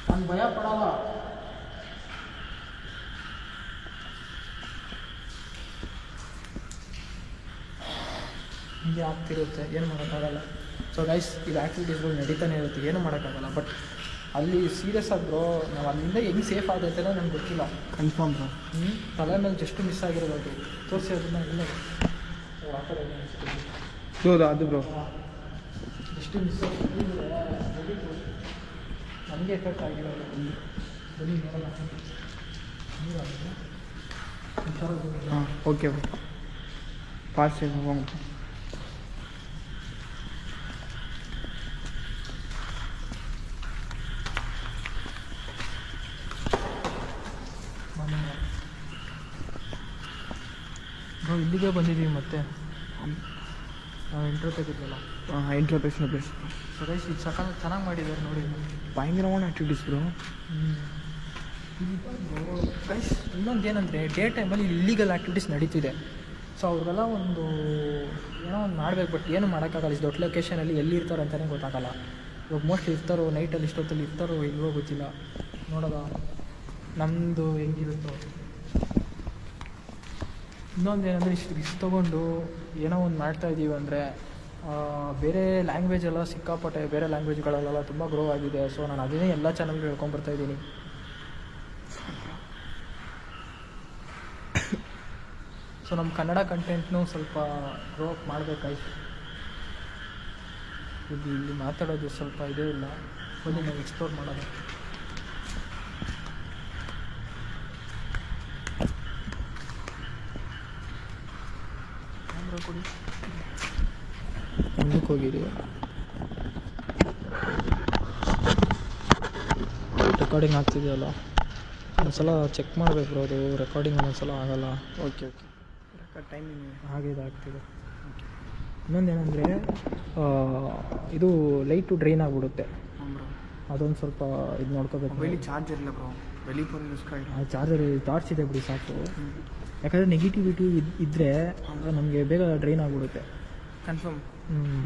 ನಾನು ಭಯ ಪಡಲ್ಲ. ಹಿಂಗೆ ಆಗ್ತಿರುತ್ತೆ, ಏನು ಮಾಡೋಕ್ಕಾಗಲ್ಲ. ಸೊ ಗೈಸ್, ಇದು ಆ್ಯಕ್ಟಿವಿಟೀಸ್ಗಳು ನಡೀತಾನೆ ಇರುತ್ತೆ, ಏನು ಮಾಡೋಕ್ಕಾಗಲ್ಲ. ಬಟ್ ಅಲ್ಲಿ ಸೀರಿಯಸ್ ಆಗಿರೋ ನಾವು ಅಲ್ಲಿಂದ ಹೆಂಗೆ ಸೇಫ್ ಆಗುತ್ತೆ ಅಂತ ನನಗೆ ಗೊತ್ತಿಲ್ಲ. Confirm bro. ತಲೆ ಮೇಲೆ ಜಸ್ಟ್ ಮಿಸ್ ಆಗಿರೋದು ತೋರಿಸಿ ಅದನ್ನ ಇಲ್ಲ ಆ ಕಡೆ ಹೌದಾ? ಅದು ಬ್ರೋ ಜಸ್ಟ್ ಮಿಸ್ ನನಗೆ ಎಫೆಕ್ಟ್ ಆಗಿರೋದು. ಬನ್ನಿ ನೋಡಲ್ಲ. ಹಾಂ, ಓಕೆ ಬ್ರೋ. ಫಾಸ್ಟ್ ಹೋಗೋಣ. ನಾವು ಇಲ್ಲಿಗೆ ಬಂದಿದ್ದೀವಿ. ಮತ್ತೆ ನಾವು ಇಂಟ್ರೋ ತೆಗೆದ್ವಲ್ಲ. ಹಾಂ, ಇಂಟ್ರೋಪೇಷನ್ ಪ್ಲೇಸ್. ಸೊ ಗೈಸ್, ಇದು ಚೆನ್ನಾಗಿ ಮಾಡಿದ್ದಾರೆ ನೋಡಿ. ಭಯಂಕರವಾದ ಆ್ಯಕ್ಟಿವಿಟೀಸ್ ಬ್ರೋ. ಗೈಸ್ ಇನ್ನೊಂದು ಏನಂದರೆ ಡೇ ಟೈಮಲ್ಲಿ ಇಲ್ಲೀಗಲ್ ಆ್ಯಕ್ಟಿವಿಟೀಸ್ ನಡೀತಿದೆ. ಸೊ ಅವ್ರಿಗೆಲ್ಲ ಒಂದು ಏನೋ ಒಂದು ಮಾಡಬೇಕು, ಬಟ್ ಏನು ಮಾಡೋಕ್ಕಾಗಲ್ಲ. ಇಷ್ಟು ದೊಡ್ಡ ಲೊಕೇಶನಲ್ಲಿ ಎಲ್ಲಿ ಇರ್ತಾರೆ ಅಂತಲೇ ಗೊತ್ತಾಗಲ್ಲ. ಇವಾಗ ಮೋಸ್ಟ್ಲಿ ಇರ್ತಾರೋ ನೈಟಲ್ಲಿ ಇಷ್ಟೊತ್ತಲ್ಲಿ ಇರ್ತಾರೋ ಇಲ್ವೋ ಗೊತ್ತಿಲ್ಲ. ನೋಡೋದ ನಮ್ಮದು ಹೆಂಗಿರುತ್ತೋ. ಇನ್ನೊಂದು ಏನಂದರೆ ಇಷ್ಟು ರಿಸ್ಕ್ ತೊಗೊಂಡು ಏನೋ ಒಂದು ಮಾಡ್ತಾಯಿದ್ದೀವಿ ಅಂದರೆ ಬೇರೆ ಲ್ಯಾಂಗ್ವೇಜ್ ಎಲ್ಲ ಸಿಕ್ಕಾಪಟ್ಟೆ ಬೇರೆ ಲ್ಯಾಂಗ್ವೇಜ್ಗಳಲ್ಲೆಲ್ಲ ತುಂಬ ಗ್ರೋ ಆಗಿದೆ. ಸೊ ನಾನು ಅದನ್ನೇ ಎಲ್ಲ ಚಾನಲ್ಗೆ ಹೇಳ್ಕೊಂಬರ್ತಾಯಿದ್ದೀನಿ. ಸೊ ನಮ್ಮ ಕನ್ನಡ ಕಂಟೆಂಟ್ನೂ ಸ್ವಲ್ಪ ಗ್ರೋ ಅಪ್ ಮಾಡಬೇಕಾಯ್ತು. ಇಲ್ಲಿ ಮಾತಾಡೋದು ಸ್ವಲ್ಪ ಇದೇ ಇಲ್ಲ, ಬನ್ನಿ ನಾವು ಎಕ್ಸ್ಪ್ಲೋರ್ ಮಾಡೋದು. ಕ್ಯಾಮ್ರಾ ಕೊಡಿ. ಮುಂದಕ್ಕೆ ಹೋಗಿದ್ದೀವಿ. ರೆಕಾರ್ಡಿಂಗ್ ಆಗ್ತಿದೆಯಲ್ಲ, ಒಂದ್ಸಲ ಚೆಕ್ ಮಾಡಬೇಕು. ಅದು ರೆಕಾರ್ಡಿಂಗ್ ಒಂದೊಂದ್ಸಲ ಆಗಲ್ಲ. ಓಕೆ ಟೈಮಿಂಗ್ ಹಾಗೆ ಇದಾಗ್ತಿದೆ. ಇನ್ನೊಂದೇನೆಂದರೆ ಇದು ಲೈಟು ಡ್ರೈನ್ ಆಗಿಬಿಡುತ್ತೆ. ಅದೊಂದು ಸ್ವಲ್ಪ ಇದು ನೋಡ್ಕೋಬೇಕು. ಮೊಬೈಲಿ ಚಾರ್ಜರ್ ಇಲ್ಲ ಬ್ರೋ, ಬೆಳಿ ಫೋನ್ ಯೂಸ್ ಆ ಚಾರ್ಜರ್ ಟಾರ್ಚ್ ಇದೆ ಬಿಡಿ ಸಾಕು. ಯಾಕಂದರೆ ನೆಗೆಟಿವಿಟಿ ಇದ್ದರೆ ನಮಗೆ ಬೇಗ ಡ್ರೈನ್ ಆಗಿಬಿಡುತ್ತೆ. ಕನ್ಫರ್ಮ್.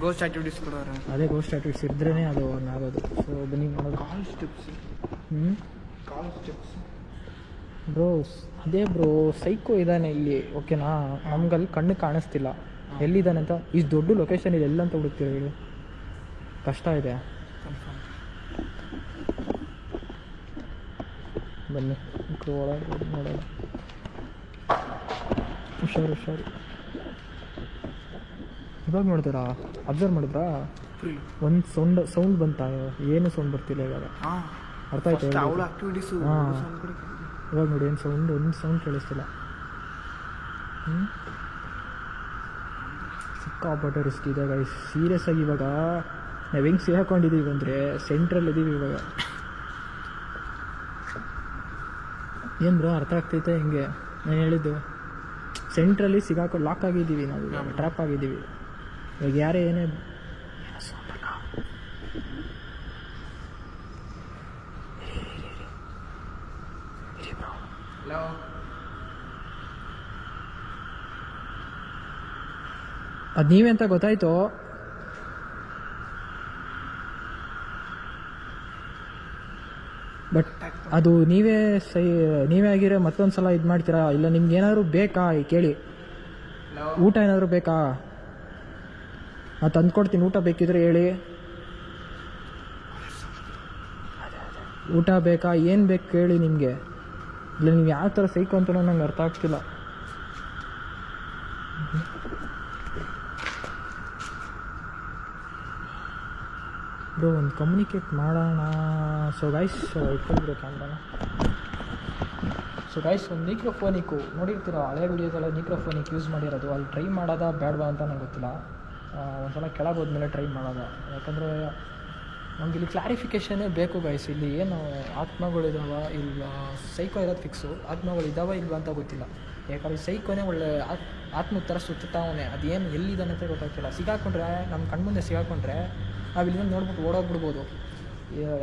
ಗೋಸ್ಟ್ ಆ್ಯಕ್ಟಿವಿಟೀಸ್ ಕೊಡೋರು ಅದೇ ಗೋಸ್ಟ್ ಆ್ಯಕ್ಟಿವಿಟೀಸ್ ಇದ್ರೇ ಅದು ಆಗೋದು. ಸೊ ಬನ್ನಿ ಮಾಡೋದು. ಕಾಲ್ ಸ್ಟೆಪ್ಸ್ ಬ್ರೋ ಅದೇ ಬ್ರೋ ಸೈಕೋ ಇದ್ದಾನೆ ಇಲ್ಲಿ, ಓಕೆನಾ? ನಮ್ಗಲ್ಲಿ ಕಣ್ಣು ಕಾಣಿಸ್ತಿಲ್ಲ ಎಲ್ಲಿದ್ದಾನೆ ಅಂತ. ಇಷ್ಟು ದೊಡ್ಡ ಲೊಕೇಶನ್ ಇದೆ, ಎಲ್ಲಂತ ಹುಡುಕ್ತೀರ ಹೇಳಿ? ಕಷ್ಟ ಇದೆ. ಕನ್ಫರ್ಮ್. ಬನ್ನಿ ಒಳಗೆ ನೋಡೋದು. ಹುಷಾರು. ಇವಾಗ ನೋಡಿದ್ರಾ? ಅಬ್ಸರ್ವ್ ಮಾಡಿದ್ರಾ? ಒಂದು ಸೌಂಡ್ ಬಂತ? ಏನು ಸೌಂಡ್ ಬರ್ತಿಲ್ಲ ಇವಾಗ. ಅರ್ಥ ಆಯ್ತು? ಹಾಂ, ಇವಾಗ ನೋಡಿ ಏನು ಒಂದು ಸೌಂಡ್ ಕೇಳಿಸ್ತಿಲ್ಲ. ಸಿಕ್ಕಾಪಟ್ಟೆ ರಿಸ್ಕ್ ಇದೆ ಗೈಸ್. ಸೀರಿಯಸ್ ಆಗಿ ಇವಾಗ ನಾವು ಹೆಂಗೆ ಸಿಗಾಕೊಂಡಿದ್ದೀವಿ ಅಂದರೆ ಸೆಂಟ್ರಲ್ಲಿ ಇದ್ದೀವಿ ಇವಾಗ. ಏನು ಬ್ರೋ ಅರ್ಥ ಆಗ್ತೈತೆ ಹೆಂಗೆ ನಾನು ಹೇಳಿದ್ದು? ಸೆಂಟ್ರಲ್ಲಿ ಲಾಕ್ ಆಗಿದ್ದೀವಿ ನಾವು, ಟ್ರ್ಯಾಪ್ ಆಗಿದ್ದೀವಿ. ಇವಾಗ ಯಾರೇ ಏನೇ ಅದು ನೀವೇ ಅಂತ ಗೊತ್ತಾಯ್ತು. ಬಟ್ ಅದು ನೀವೇ ಆಗಿರೋ ಮತ್ತೊಂದು ಸಲ ಇದು ಮಾಡ್ತೀರಾ? ಇಲ್ಲ ನಿಮ್ಗೆ ಏನಾದರೂ ಬೇಕಾ ಕೇಳಿ. ಊಟ ಏನಾದರೂ ಬೇಕಾ? ನಾನು ತಂದ್ಕೊಡ್ತೀನಿ. ಊಟ ಬೇಕಿದ್ರೆ ಹೇಳಿ. ಊಟ ಬೇಕಾ? ಏನು ಬೇಕು ಕೇಳಿ ನಿಮಗೆ. ಇಲ್ಲ ನೀವು ಯಾವ ಥರ ಸೈಕೋ ಅಂತಲೂ ನಂಗೆ ಅರ್ಥ ಆಗ್ತಿಲ್ಲ. ಬ್ರೋ ಒಂದು ಕಮ್ಯುನಿಕೇಟ್ ಮಾಡೋಣ. ಸೊ ಗೈಸ್ ಇಟ್ಕೊಂಡ್ಬಿಡು ಕ್ಯಾಮ್ರಾನ. ಸೊ ಗೈಸ್ ಒಂದು ಮೈಕ್ರೋಫೋನಿಕ್ಕು ನೋಡಿರ್ತೀರ, ಹಳೆ ವಿಡಿಯೋದೆಲ್ಲ ಮೈಕ್ರೋಫೋನಿಕ್ ಯೂಸ್ ಮಾಡಿರೋದು. ಅಲ್ಲಿ ಟ್ರೈ ಮಾಡೋದಾ ಬೇಡವಾ ಅಂತ ನಂಗೆ ಗೊತ್ತಿಲ್ಲ. ಒಂದ್ಸಲ ಕೆಳಗೆ ಹೋದ್ಮೇಲೆ ಟ್ರೈ ಮಾಡೋದ. ಯಾಕಂದರೆ ನಮ್ಗೆ ಇಲ್ಲಿ ಕ್ಲಾರಿಫಿಕೇಷನ್ನೇ ಬೇಕು ಗೈಸ್. ಇಲ್ಲಿ ಏನು ಆತ್ಮಗಳಿದಾವ ಇಲ್ಲ ಸೈಕೋ ಇರೋದು ಫಿಕ್ಸು, ಆತ್ಮಗಳಿದ್ದಾವ ಇಲ್ವಾ ಅಂತ ಗೊತ್ತಿಲ್ಲ. ಯಾಕಂದರೆ ಸೈಕೋನೇ ಒಳ್ಳೆ ಆತ್ಮದ ಥರ ಸುತ್ತಾವನೆ. ಅದೇನು ಎಲ್ಲಿದ್ದಾನೆ ಅಂತ ಗೊತ್ತಾಗ್ತಿಲ್ಲ. ಸಿಗಾಕೊಂಡ್ರೆ ನಮ್ಮ ಕಣ್ಮುಂದೆ ಸಿಗಾಕೊಂಡ್ರೆ ನಾವು ಇಲ್ಲಿಂದ ನೋಡ್ಬಿಟ್ಟು ಓಡೋಗ್ಬಿಡ್ಬೋದು.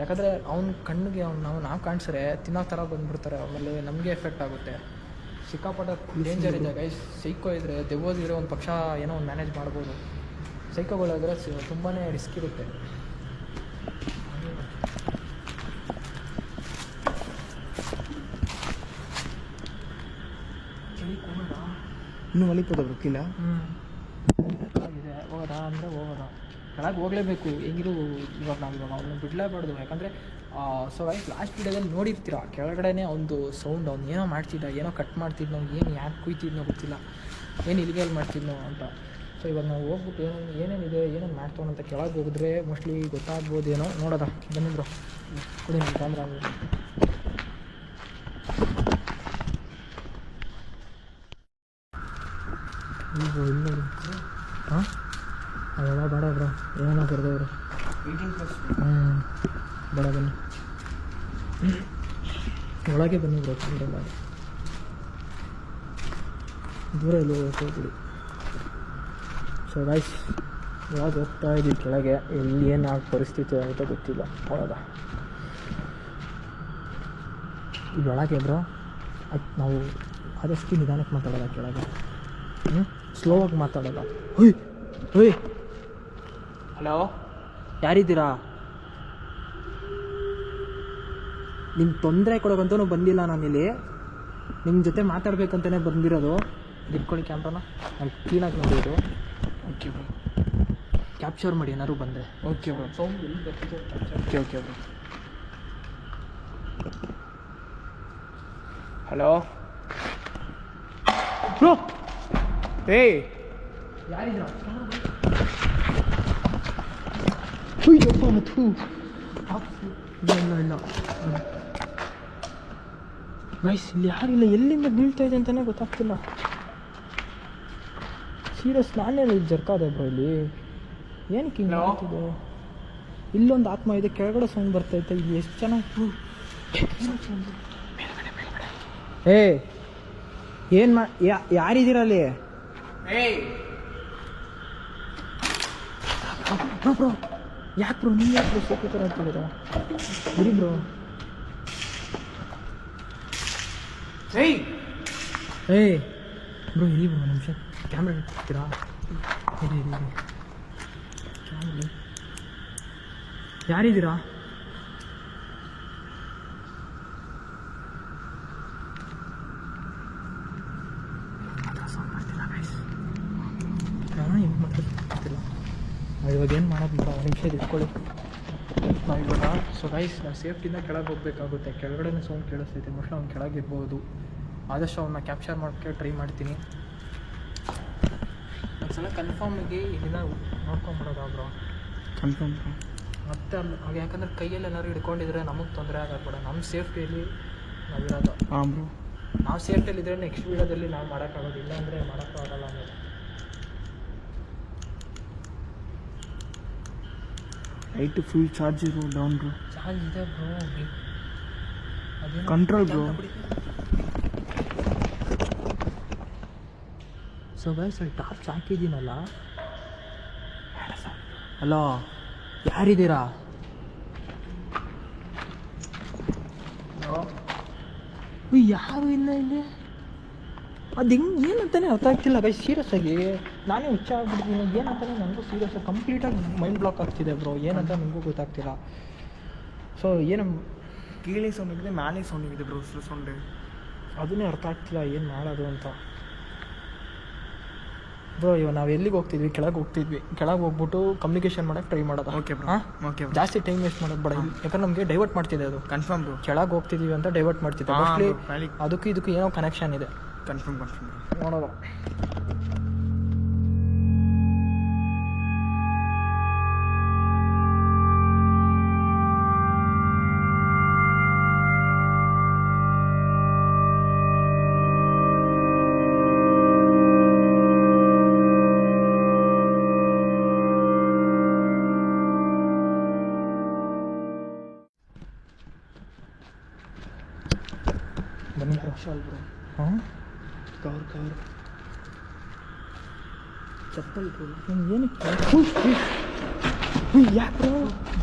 ಯಾಕಂದರೆ ಅವ್ನ ಕಣ್ಣಿಗೆ ನಾವು ಕಾಣಿಸ್ರೆ ತಿನ್ನೋ ಥರ ಬಂದುಬಿಡ್ತಾರೆ. ಆಮೇಲೆ ನಮಗೆ ಎಫೆಕ್ಟ್ ಆಗುತ್ತೆ. ಸಿಕ್ಕಾಪಟ್ಟೆ ಡೇಂಜರ್ ಇದೆ ಗೈಸ್. ಸೈಕೋ ಇದ್ದರೆ ದೆವ್ವದಿದ್ರೆ ಒಂದು ಪಕ್ಷ ಏನೋ ಒಂದು ಮ್ಯಾನೇಜ್ ಮಾಡ್ಬೋದು. ಸೈಕೋಗಳಿದ್ರೆ ತುಂಬಾ ರಿಸ್ಕ್ ಇರುತ್ತೆ. ಇನ್ನೂ ಮಲಿಪೋದ ಗೊತ್ತಿಲ್ಲ. ಇದೆ ಹೋಗೋದಾ ಅಂದರೆ ಹೋಗೋದಾ? ಕೆಳಗೆ ಹೋಗಲೇಬೇಕು ಹೆಂಗಿರು. ಇವಾಗ ಅವ್ನು ಬಿಡಲೇಬಾರ್ದು. ಯಾಕಂದರೆ ಸೊ ಗೈಸ್ ಲಾಸ್ಟ್ ವಿಡಿಯೋದಲ್ಲಿ ನೋಡಿರ್ತೀರ, ಕೆಳಗಡೆನೇ ಒಂದು ಸೌಂಡ್. ಅವ್ನು ಏನೋ ಮಾಡ್ತಿದ್ದ, ಏನೋ ಕಟ್ ಮಾಡ್ತಿದ್ನೋ, ಏನು ಯಾಕೆ ಕುಯ್ತಿದ್ನೋ ಗೊತ್ತಿಲ್ಲ, ಏನು ಇಲ್ಲಿಗೆ ಮಾಡ್ತಿದ್ನೋ ಅಂತ. ಸೊ ಇವಾಗ ನಾವು ಹೋಗ್ಬಿಟ್ಟು ಏನೇನಿದೆ ಏನೇನು ಮಾಡ್ತೋಣ ಅಂತ ಕೆಳಗೆ ಹೋಗಿದ್ರೆ ಮೋಸ್ಟ್ಲಿ ಗೊತ್ತಾಗ್ಬೋದೇನೋ. ನೋಡೋದಾ? ಬಂದಿದ್ರು ಕೊಡಿ ನಿಮ್ಮ ಕ್ಯಾಮ್ರಾ. ಈಗ ಇಲ್ಲ. ಹಾಂ ಅದೆಲ್ಲ ಬೇಡ ಬ್ರೋ, ಏನೋ ಕರೆದವರು. ಬೇಡ ಬನ್ನಿ, ಒಳಗೆ ಬನ್ನಿ ಬ್ರೋ. ಕ್ಯಾಮ್ರಾ ದೂರ ಇಲ್ಲ ಹೋಗ್ಬಿಡಿ. ಸೊ ಗೈಸ್ ಇವಾಗ ಹೋಗ್ತಾ ಇದ್ದೀವಿ ಕೆಳಗೆ. ಎಲ್ಲಿ ಏನು ಪರಿಸ್ಥಿತಿ ಆಗುತ್ತೋ ಗೊತ್ತಿಲ್ಲ. ನೋಡೋದ ಇದೊಳಗೆ ಬ್ರೋ ಅದು ನಾವು ಆದಷ್ಟು ನಿಧಾನಕ್ಕೆ ಮಾತಾಡೋಲ್ಲ ಕೆಳಗೆ ಸ್ಲೋವಾಗಿ ಮಾತಾಡೋಲ್ಲ. ಹುಯ್ ಹುಯ್ ಹಲೋ ಯಾರಿದ್ದೀರಾ? ನಿಮ್ಗೆ ತೊಂದರೆ ಕೊಡೋಕ್ಕಂತೂ ಬಂದಿಲ್ಲ ನಾನಿಲ್ಲಿ, ನಿಮ್ಮ ಜೊತೆ ಮಾತಾಡ್ಬೇಕಂತಲೇ ಬಂದಿರೋದು. ಇಟ್ಕೊಳ್ಳಿ ಕ್ಯಾಮ್ರಾನ, ನಾನು ಕ್ಲೀನಾಗಿ ನೋಡಿದ್ದು. ಓಕೆ ಬ್ರೋ, ಕ್ಯಾಪ್ಚರ್ ಮಾಡಿ ಏನಾದ್ರು ಬಂದರೆ. ಓಕೆ ಬ್ರೋ, ಸೌಂಡ್ ಎಲ್ಲಿ ಬರ್ತಿದೆ capture. Okay okay bro. Hello bro. ಏಯ್ ಯಾರಿದ್ದೀರಾ? ಇಲ್ಲ ಇಲ್ಲ ಗೈಸ್, ಇಲ್ಲಿ ಯಾರಿಲ್ಲ, ಎಲ್ಲಿಂದ ಬೀಳ್ತಾ ಇದೆ ಅಂತಲೇ ಗೊತ್ತಾಗ್ತಿಲ್ಲ. ಸೀರಿಯಸ್, ನಾನೇ ಜರ್ಕಾದೆ ಬ್ರೋ ಇಲ್ಲಿ. ಏನಕ್ಕೆ ಹಿಂಗೆ ಆಗ್ತಿದೆ? ಇಲ್ಲೊಂದು ಆತ್ಮ ಇದೆ, ಕೆಳಗಡೆ ಸೌಂಡ್ ಬರ್ತೈತೆ. ಇಲ್ಲಿ ಎಷ್ಟು ಚೆನ್ನಾಗಿ ಏ ಏನು ಯಾರಿದ್ದೀರ ಅಲ್ಲಿ? ಏಯ್ ಬ್ರೋ ಯಾಕೆ ಬ್ರೋ ನೀವು ಯಾಕೆ ಸೋಕಿ ಥರ ಆಗ್ತಿದ್ದೀರಾ? ಬಿಡಿ ಬ್ರೋ. ಏಯ್ ಏಯ್ ಬ್ರೋ ಇರಿ ಬ್ರೋ, ನಿಮಿಷ ಕ್ಯಾಮ್ರಾ ಇಡ್ತೀರಾ? ಇರಿ ಇರಿ ಇರಿ ಕ್ಯಾಮ್ರಾ. ಯಾರಿದ್ದೀರಾ? ಏನು ಮಾತಾಡ್ತಿಲ್ಲ. ಇವಾಗ ಏನು ಮಾಡೋದು ಬ್ರೋ, ನಿಮಿಷ ಇಟ್ಕೊಳ್ಳಿ. ನಾವು ಇವಾಗ ಗೈಸ್ ನಾವು ಸೇಫ್ಟಿಯಿಂದ ಕೆಳಗೆ ಹೋಗಬೇಕಾಗುತ್ತೆ. ಕೆಳಗಡೆನೇ ಸೌಂಡ್ ಕೇಳಿಸ್ತೈತೆ, ಮೋಸ್ಟ್ಲಿ ಅವ್ನು ಕೆಳಗಿರ್ಬೋದು. ಆದಷ್ಟು ಅವನ್ನ ಕ್ಯಾಪ್ಚರ್ ಮಾಡೋಕ್ಕೆ ಟ್ರೈ ಮಾಡ್ತೀನಿ. ಒಂದ್ಸಲ ಕನ್ಫರ್ಮಾಗಿ ಇದನ್ನ ನೋಡ್ಕೊಂಬಿಡೋದು ಬ್ರೋ, ಕನ್ಫರ್ಮ್ ಬ್ರೋ. ಮತ್ತೆ ಅದು ಯಾಕಂದರೆ ಕೈಯಲ್ಲಿ ಏನಾದ್ರು ಹಿಡ್ಕೊಂಡಿದ್ರೆ ನಮಗೆ ತೊಂದರೆ ಆಗಬೇಡ. ನಮ್ಮ ಸೇಫ್ಟಿಯಲ್ಲಿ ನಾವಿರೋದು. ಹಾಂ ಬ್ರೋ, ನಾವು ಸೇಫ್ಟಿಯಲ್ಲಿದ್ದರೆ ನೆಕ್ಸ್ಟ್ ವೀಡಿಯೋದಲ್ಲಿ ನಾವು ಮಾಡೋಕ್ಕಾಗೋದಿಲ್ಲ, ಅಂದರೆ ಮಾಡೋಕ್ಕಾಗಲ್ಲ ಅನ್ನೋದು. ಲೈಟ್ ಫುಲ್ ಚಾರ್ಜ್ ಇರೋ ಡೌನ್ ಬ್ರೋ. ಚಾರ್ಜ್ ಇದೆ bro, control bro. So guys ಅಲ್ಲಿ ಟಾರ್ಚ್ ಹಾಕಿದ್ದೀನಲ್ಲ. ಹಲೋ ಯಾರಿದ್ದೀರಾ? ಯಾರು ಇಲ್ಲ ಇಲ್ಲಿ. ಅದು ಹೆಂಗೆ ಏನಂತಾನೆ ಅರ್ಥ ಆಗ್ತಿಲ್ಲ ಗೈಸ್, ಸೀರಿಯಸ್ ಆಗಿ ನಾನೇ ಹುಚ್ಚ ಆಗ್ಬಿಡ್ತೀನಿ. ಏನಂತಾನೆ ನನಗೂ ಸೀರಿಯಸ್ ಆಗಿ ಕಂಪ್ಲೀಟಾಗಿ ಮೈಂಡ್ ಬ್ಲಾಕ್ ಆಗ್ತಿದೆ ಬ್ರೋ. ಏನಂತ ನನಗೂ ಗೊತ್ತಾಗ್ತಿಲ್ಲ. ಸೊ ಏನು ಕೀಳಿ ಸೌಂಡ್ ಇದೆ, ಮ್ಯಾಲೆ ಸೌಂಡ್ ಇದೆ ಬ್ರೋ, ಸೌಂಡ್ ಅದನ್ನೇ ಅರ್ಥ ಆಗ್ತಿಲ್ಲ ಏನು ಮಾಡೋದು ಅಂತ ಬ್ರೋ. ಇವಾಗ ನಾವು ಎಲ್ಲಿಗೆ ಹೋಗ್ತಿದ್ವಿ? ಕೆಳಗೆ ಹೋಗ್ತಿದ್ವಿ. ಕೆಳಗೆ ಹೋಗ್ಬಿಟ್ಟು ಕಮ್ಯುನಿಕೇಷನ್ ಮಾಡೋಕ್ಕೆ ಟ್ರೈ ಮಾಡೋದು. Okay bro, okay bro. ಜಾಸ್ತಿ ಟೈಮ್ ವೇಸ್ಟ್ ಮಾಡೋದು ಬೇಡ, ಯಾಕಂದ್ರೆ ನಮಗೆ ಡೈವರ್ಟ್ ಮಾಡ್ತಿದೆ ಅದು. ಕನ್ಫರ್ಮ್ ಬ್ರೋ, ಕೆಳಗೆ ಹೋಗ್ತಿದ್ದೀವಿ ಅಂತ ಡೈವರ್ಟ್ ಮಾಡ್ತಿದ್ದೆ. ಹಾಂ ಮೋಸ್ಟ್ಲಿ ಬ್ರೋ, ಅದಕ್ಕೂ ಇದಕ್ಕೂ ಏನೋ ಕನೆಕ್ಷನ್ ಇದೆ. ಕನ್ಫರ್ಮ್ ಕನ್ಫರ್ಮ್ ನೋಡೋದು. ಬನ್ನಿ ಶಾಲ್ ಬ್ರೋ. ಹಾಂ ಕವರ್ ಕವರ್ ಚಪ್ಪಲ್ ಬ್ರೋ. ಏನಕ್ಕೆ ಯಾಕೆ ಬ್ರೋ?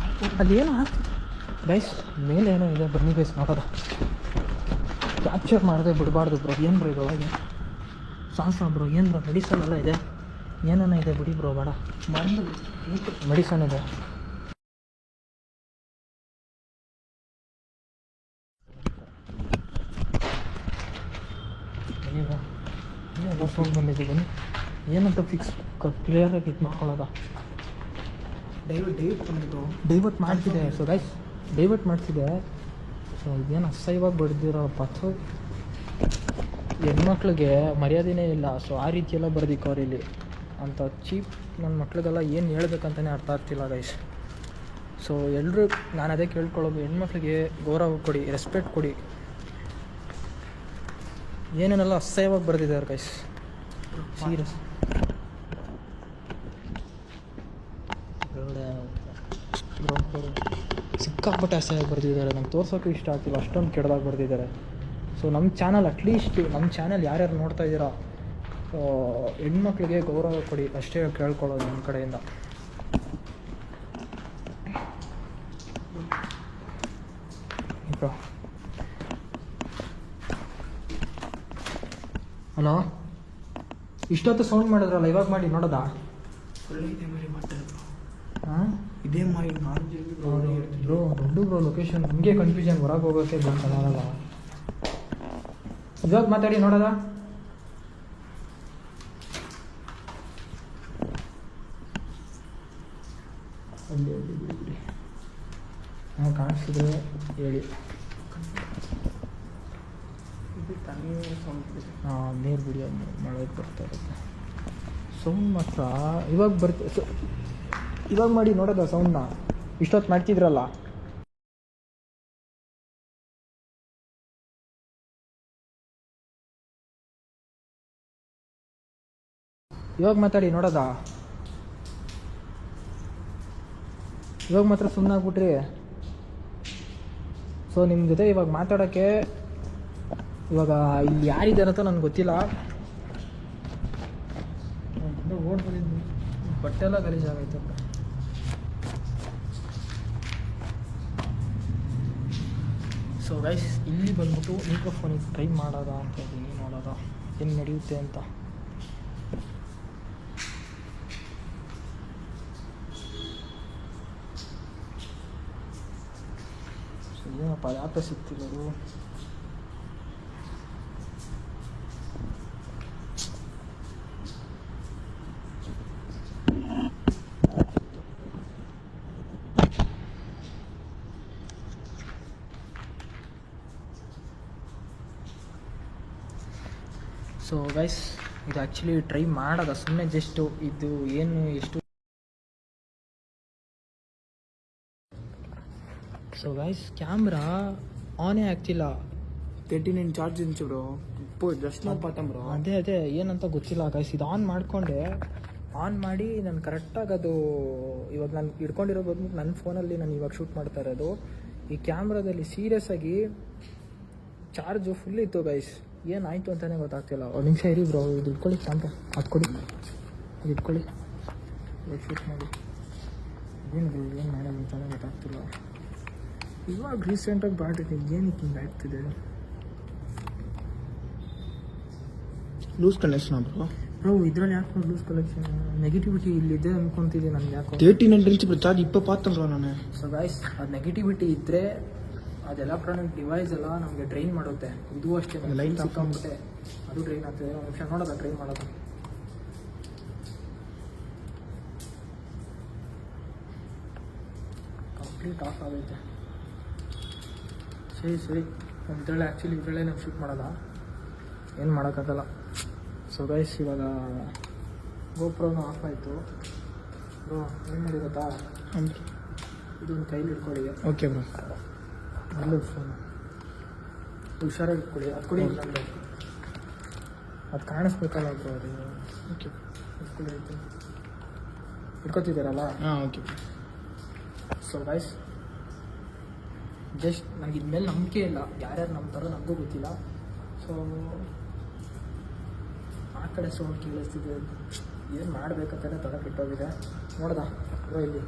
ಅದೇನೋ ಆಗ್ತಿದೆ ಗೈಸ್, ಮೇಲೆ ಏನೋ ಇದೆ. ಬನ್ನಿ ಗೈಸ್ ನೋಡೋದು. ಕ್ಯಾಪ್ಚರ್ ಮಾಡದೆ ಬಿಡಬಾರ್ದು ಬ್ರೋ. ಏನು ಬ್ರೋ ಇದೊಳಗೆ? ಸಾಸ ಬ್ರೋ, ಏನು ಬ್ರೋ? ಮೆಡಿಸನ್ ಎಲ್ಲ ಇದೆ, ಏನೇನೋ ಇದೆ. ಬಿಡಿ ಬ್ರೋ, ಬೇಡ. ಮೆಡಿಸನ್ ಇದೆ. ಈಗ ಸೌಂಡ್ ಬಂದಿದೆ. ಬನ್ನಿ ಏನಂತ ಫಿಕ್ಸ್ ಕ್ಲಿಯರಾಗಿ ಇದು ಮಾಡ್ಕೊಳ್ಳೋದ. ಡೈವರ್ಟ್ ಮಾಡ್ತಿದೆ. ಸೊ ಗೈಸ್ ಡೈವರ್ಟ್ ಮಾಡ್ತಿದೆ. ಸೊ ಇದೇನು ಅಸಹ್ಯವಾಗಿ ಬಡ್ದಿರೋ ಪತ್ತು ಹೆಣ್ಮಕ್ಳಿಗೆ ಮರ್ಯಾದೆನೇ ಇಲ್ಲ. ಸೊ ಆ ರೀತಿಯೆಲ್ಲ ಬರ್ದಿಕ್ಕವ್ರು ಇಲ್ಲಿ ಅಂತ ಚೀಪ್ ನನ್ನ ಮಕ್ಳಿಗೆಲ್ಲ ಏನು ಹೇಳ್ಬೇಕಂತಲೇ ಅರ್ಥ ಆಗ್ತಿಲ್ಲ ಗೈಸ್. ಸೊ ಎಲ್ಲರೂ ನಾನು ಅದೇ ಕೇಳ್ಕೊಳ್ಳೋದು, ಹೆಣ್ಮಕ್ಳಿಗೆ ಗೌರವ ಕೊಡಿ, ರೆಸ್ಪೆಕ್ಟ್ ಕೊಡಿ. ಏನೇನೆಲ್ಲ ಅಸಹ್ಯವಾಗಿ ಬರೆದಿದ್ದಾರೆ ಗೈಸ್, ಸೀರಿಯಸ್. ಸಿಕ್ಕಾಪಟ್ಟೆ ಅಸಹ್ಯವಾಗಿ ಬರೆದಿದ್ದಾರೆ. ನಂಗೆ ತೋರ್ಸೋಕ್ಕೂ ಇಷ್ಟ ಆಗ್ತಿಲ್ಲ, ಅಷ್ಟೊಂದು ಕೆಟ್ಟದಾಗಿ ಬರೆದಿದ್ದಾರೆ. ಸೊ ನಮ್ಮ ಚಾನಲ್, ಅಟ್ಲೀಸ್ಟ್ ನಮ್ಮ ಚಾನಲ್ ಯಾರ್ಯಾರು ನೋಡ್ತಾ ಇದ್ದೀರಾ, ಹೆಣ್ಮಕ್ಳಿಗೆ ಗೌರವ ಕೊಡಿ ಅಷ್ಟೇ ಕೇಳ್ಕೊಳ್ಳೋದು ನನ್ನ ಕಡೆಯಿಂದ. ಹಲೋ, ಇಷ್ಟೊತ್ತು ಸೌಂಡ್ ಮಾಡಿದ್ರಲ್ಲ, ಇವಾಗ ಮಾಡಿ ನೋಡೋದಾ? ಒಳ್ಳೆ ಇದೆ ಮರಿ ಮಾತಾಡ ಬ್ರೋ. ಹಾಂ ಇದೇ ಮರಿ ನಾನು ಬ್ರೋ, ದೊಡ್ಡ ಬ್ರೋ ಲೊಕೇಶನ್. ನಮಗೆ ಕನ್ಫ್ಯೂಷನ್, ಹೊರಗೆ ಹೋಗೋಕ್ಕೆ ಗೊತ್ತಾಗಲ್ಲ. ಇವಾಗ ಮಾತಾಡಿ ನೋಡೋದಾ? ಅಲ್ಲಿ ಬಿಡಿ. ಹಾಂ, ಕಾಣಿಸಿದ್ರೆ ಹೇಳಿ. ಇದು ತಣ್ಣೀರು ಸೌಂಡ್ ಇದೆ. ಹಾಂ, ನೀರು ಬಿಡಿ, ಅದು ಮಳೆ ಬರ್ತಾ ಇರುತ್ತೆ. ಸೌಂಡ್ ಮಾತ್ರ ಇವಾಗ ಇವಾಗ ಮಾಡಿ ನೋಡೋದ ಸೌಂಡ್ನ? ಇಷ್ಟೊತ್ತು ಮಾಡ್ತಿದ್ರಲ್ಲ. ಇವಾಗ ಮಾತಾಡಿ ನೋಡೋದಾ? ಇವಾಗ ಮಾತ್ರ ಸುಮ್ಮನೆ ಆಗ್ಬಿಟ್ರಿ. ಸೊ ನಿಮ್ಮ ಜೊತೆ ಇವಾಗ ಮಾತಾಡೋಕ್ಕೆ ಇವಾಗ ಇಲ್ಲಿ ಯಾರಿದ್ದಾರೆ ಅಂತ ನನಗೆ ಗೊತ್ತಿಲ್ಲ. ಓಡ್ ಬಂದಿದ್ದು ಬಟ್ಟೆ ಎಲ್ಲ ಗಲೀಜಾಗೈತೆ. ಸೊ ಗೈಸ್, ಇಲ್ಲಿ ಬಂದ್ಬಿಟ್ಟು ಮೈಕ್ರೋಫೋನಿಗೆ ಟ್ರೈ ಮಾಡೋದ ಅಂತ ಇದ್ದೀನಿ, ನೋಡೋದ ಏನು ನಡೆಯುತ್ತೆ ಅಂತ. ಸೊ ಏನಪ್ಪ ಯಾಕೆ ಸಿಗ್ತಿರೋದು? ಸೊ ಗೈಸ್, ಇದು ಆ್ಯಕ್ಚುಲಿ ಟ್ರೈ ಮಾಡೋದ, ಸುಮ್ಮನೆ ಜಸ್ಟು ಇದು ಏನು ಎಷ್ಟು. ಸೊ ಗೈಸ್, ಕ್ಯಾಮ್ರಾ ಆನೇ ಆಗ್ತಿಲ್ಲ. 39 ಚಾರ್ಜ್ ಇಂಚು ಬ್ರೋ. ಜಸ್ಟ್ ನಾವು ಪಾತಂ ಬ್ರೋ. ಅದೇ ಏನಂತ ಗೊತ್ತಿಲ್ಲ ಗೈಸ್. ಇದು ಆನ್ ಮಾಡಿಕೊಂಡೆ, ಆನ್ ಮಾಡಿ ನಾನು ಕರೆಕ್ಟಾಗಿ ಅದು ಇವಾಗ ನಾನು ಹಿಡ್ಕೊಂಡಿರೋ ಬಂದ್ಬಿಟ್ಟು ನನ್ನ ಫೋನಲ್ಲಿ ನಾನು ಇವಾಗ ಶೂಟ್ ಮಾಡ್ತಾ ಇರೋದು. ಈ ಕ್ಯಾಮ್ರಾದಲ್ಲಿ ಸೀರಿಯಸ್ ಆಗಿ ಚಾರ್ಜು ಫುಲ್ ಇತ್ತು ಗೈಸ್. ಏನಾಯಿತು ಅಂತಲೇ ಗೊತ್ತಾಗ್ತಿಲ್ಲ. ಒಂದು ನಿಮಿಷ ಇರಿ ಬ್ರೋ, ಇದು ಇಟ್ಕೊಳ್ಳಿ, ಕ್ಯಾಮ್ರಾ ಅದು ಕೊಡಿ, ಇದು ಇಟ್ಕೊಳ್ಳಿ, ಇವಾಗ ಶೂಟ್ ಮಾಡಿ. ಏನು ಮಾಡೋದು ಅಂತಲೇ ಗೊತ್ತಾಗ್ತಿಲ್ಲ. ಇವಾಗ ರೀಸೆಂಟಾಗಿ ಬ್ಯಾಟ್ರಿ ಏನಕ್ಕೆ ಹಿಂಗೆ ಆಗ್ತಿದೆ? Loose connection bro. ಬ್ರೋ ಇದರಲ್ಲಿ ಯಾಕೆ ಲೂಸ್ ಕಲೆಕ್ಷನ್? ನೆಗೆಟಿವಿಟಿ ಇಲ್ಲಿದೆ ಅನ್ಕೊಂತಿದ್ದೀನಿ ನನಗೆ. ಯಾಕೋ 39 ಇಂಚ್ ಬ್ರೋ, ಚಾರ್ಜ್ 20 ಪಾತಂ ಬ್ರೋ ನಾನು. ಸೊ ಗೈಸ್, ಅದು ನೆಗೆಟಿವಿಟಿ ಇದ್ದರೆ ಅದು ಎಲೆಕ್ಟ್ರಾನಿಕ್ ಡಿವೈಸ್ ಎಲ್ಲ ನಮಗೆ ಡ್ರೈನ್ ಮಾಡುತ್ತೆ. ಇದು ಅಷ್ಟೇ, ಲೈನ್ ಸಿಕ್ಕಾಗ್ಬಿಟ್ಟೆ ಅದು ಡ್ರೈನ್ ಆಗ್ತದೆ. ಒಂದು ನಿಮಿಷ ನೋಡೋದ, ಟ್ರೈ ಮಾಡೋದು. ಕಂಪ್ಲೀಟ್ ಆಫ್ ಆಗೈತೆ. ಸರಿ ಇದರಲ್ಲೇ ಆ್ಯಕ್ಚುಲಿ ಇದರಲ್ಲೇ ನಾವು ಶೂಟ್ ಮಾಡೋದ, ಏನು ಮಾಡೋಕ್ಕಾಗಲ್ಲ. ಸೊ ಗೈಸ್, ಇವಾಗ ಗೋಪ್ರೋನು ಆಫ್ ಆಯಿತು. ಬ್ರೋ ಏನು ಮಾಡಿ ಗೊತ್ತಾ, ಇದೊಂದು ಕೈಲಿ ಇಟ್ಕೊಳ್ಳಿ. Okay bro. ಎಲ್ಲ ಫೋನು ಹುಷಾರಾಗಿ ಇಟ್ಕೊಳ್ಳಿ. ಅದು ಕೊಡಿ, ನಮಗೆ ಅದು ಕಾಣಿಸ್ಬೇಕಲ್ಲ ಬ್ರೋ. ಅದು ಓಕೆ ಇಟ್ಕೊಳ್ಳಿ, ಇಟ್ಕೊತಿದ್ದೀರಲ್ಲ? ಹಾಂ ಓಕೆ. ಸೊ ಗೈಸ್, ಜಸ್ಟ್ ನನಗೆ ಇದ್ಮೇಲೆ ನಂಬಿಕೆ ಇಲ್ಲ. ಯಾರ್ಯಾರು ನಂಬ್ತಾರೋ ನನಗೂ ಗೊತ್ತಿಲ್ಲ. ಸೊ ಆ ಕಡೆ ಸೌಂಡ್ ಕೇಳಿಸ್ತಿದೆ, ಏನು ಮಾಡಬೇಕಂತಲೇ ತಲೆ ಕೆಟ್ಟೋಗಿದೆ. ನೋಡ್ದಾ ಬ್ರೋ ಇಲ್ಲಿ?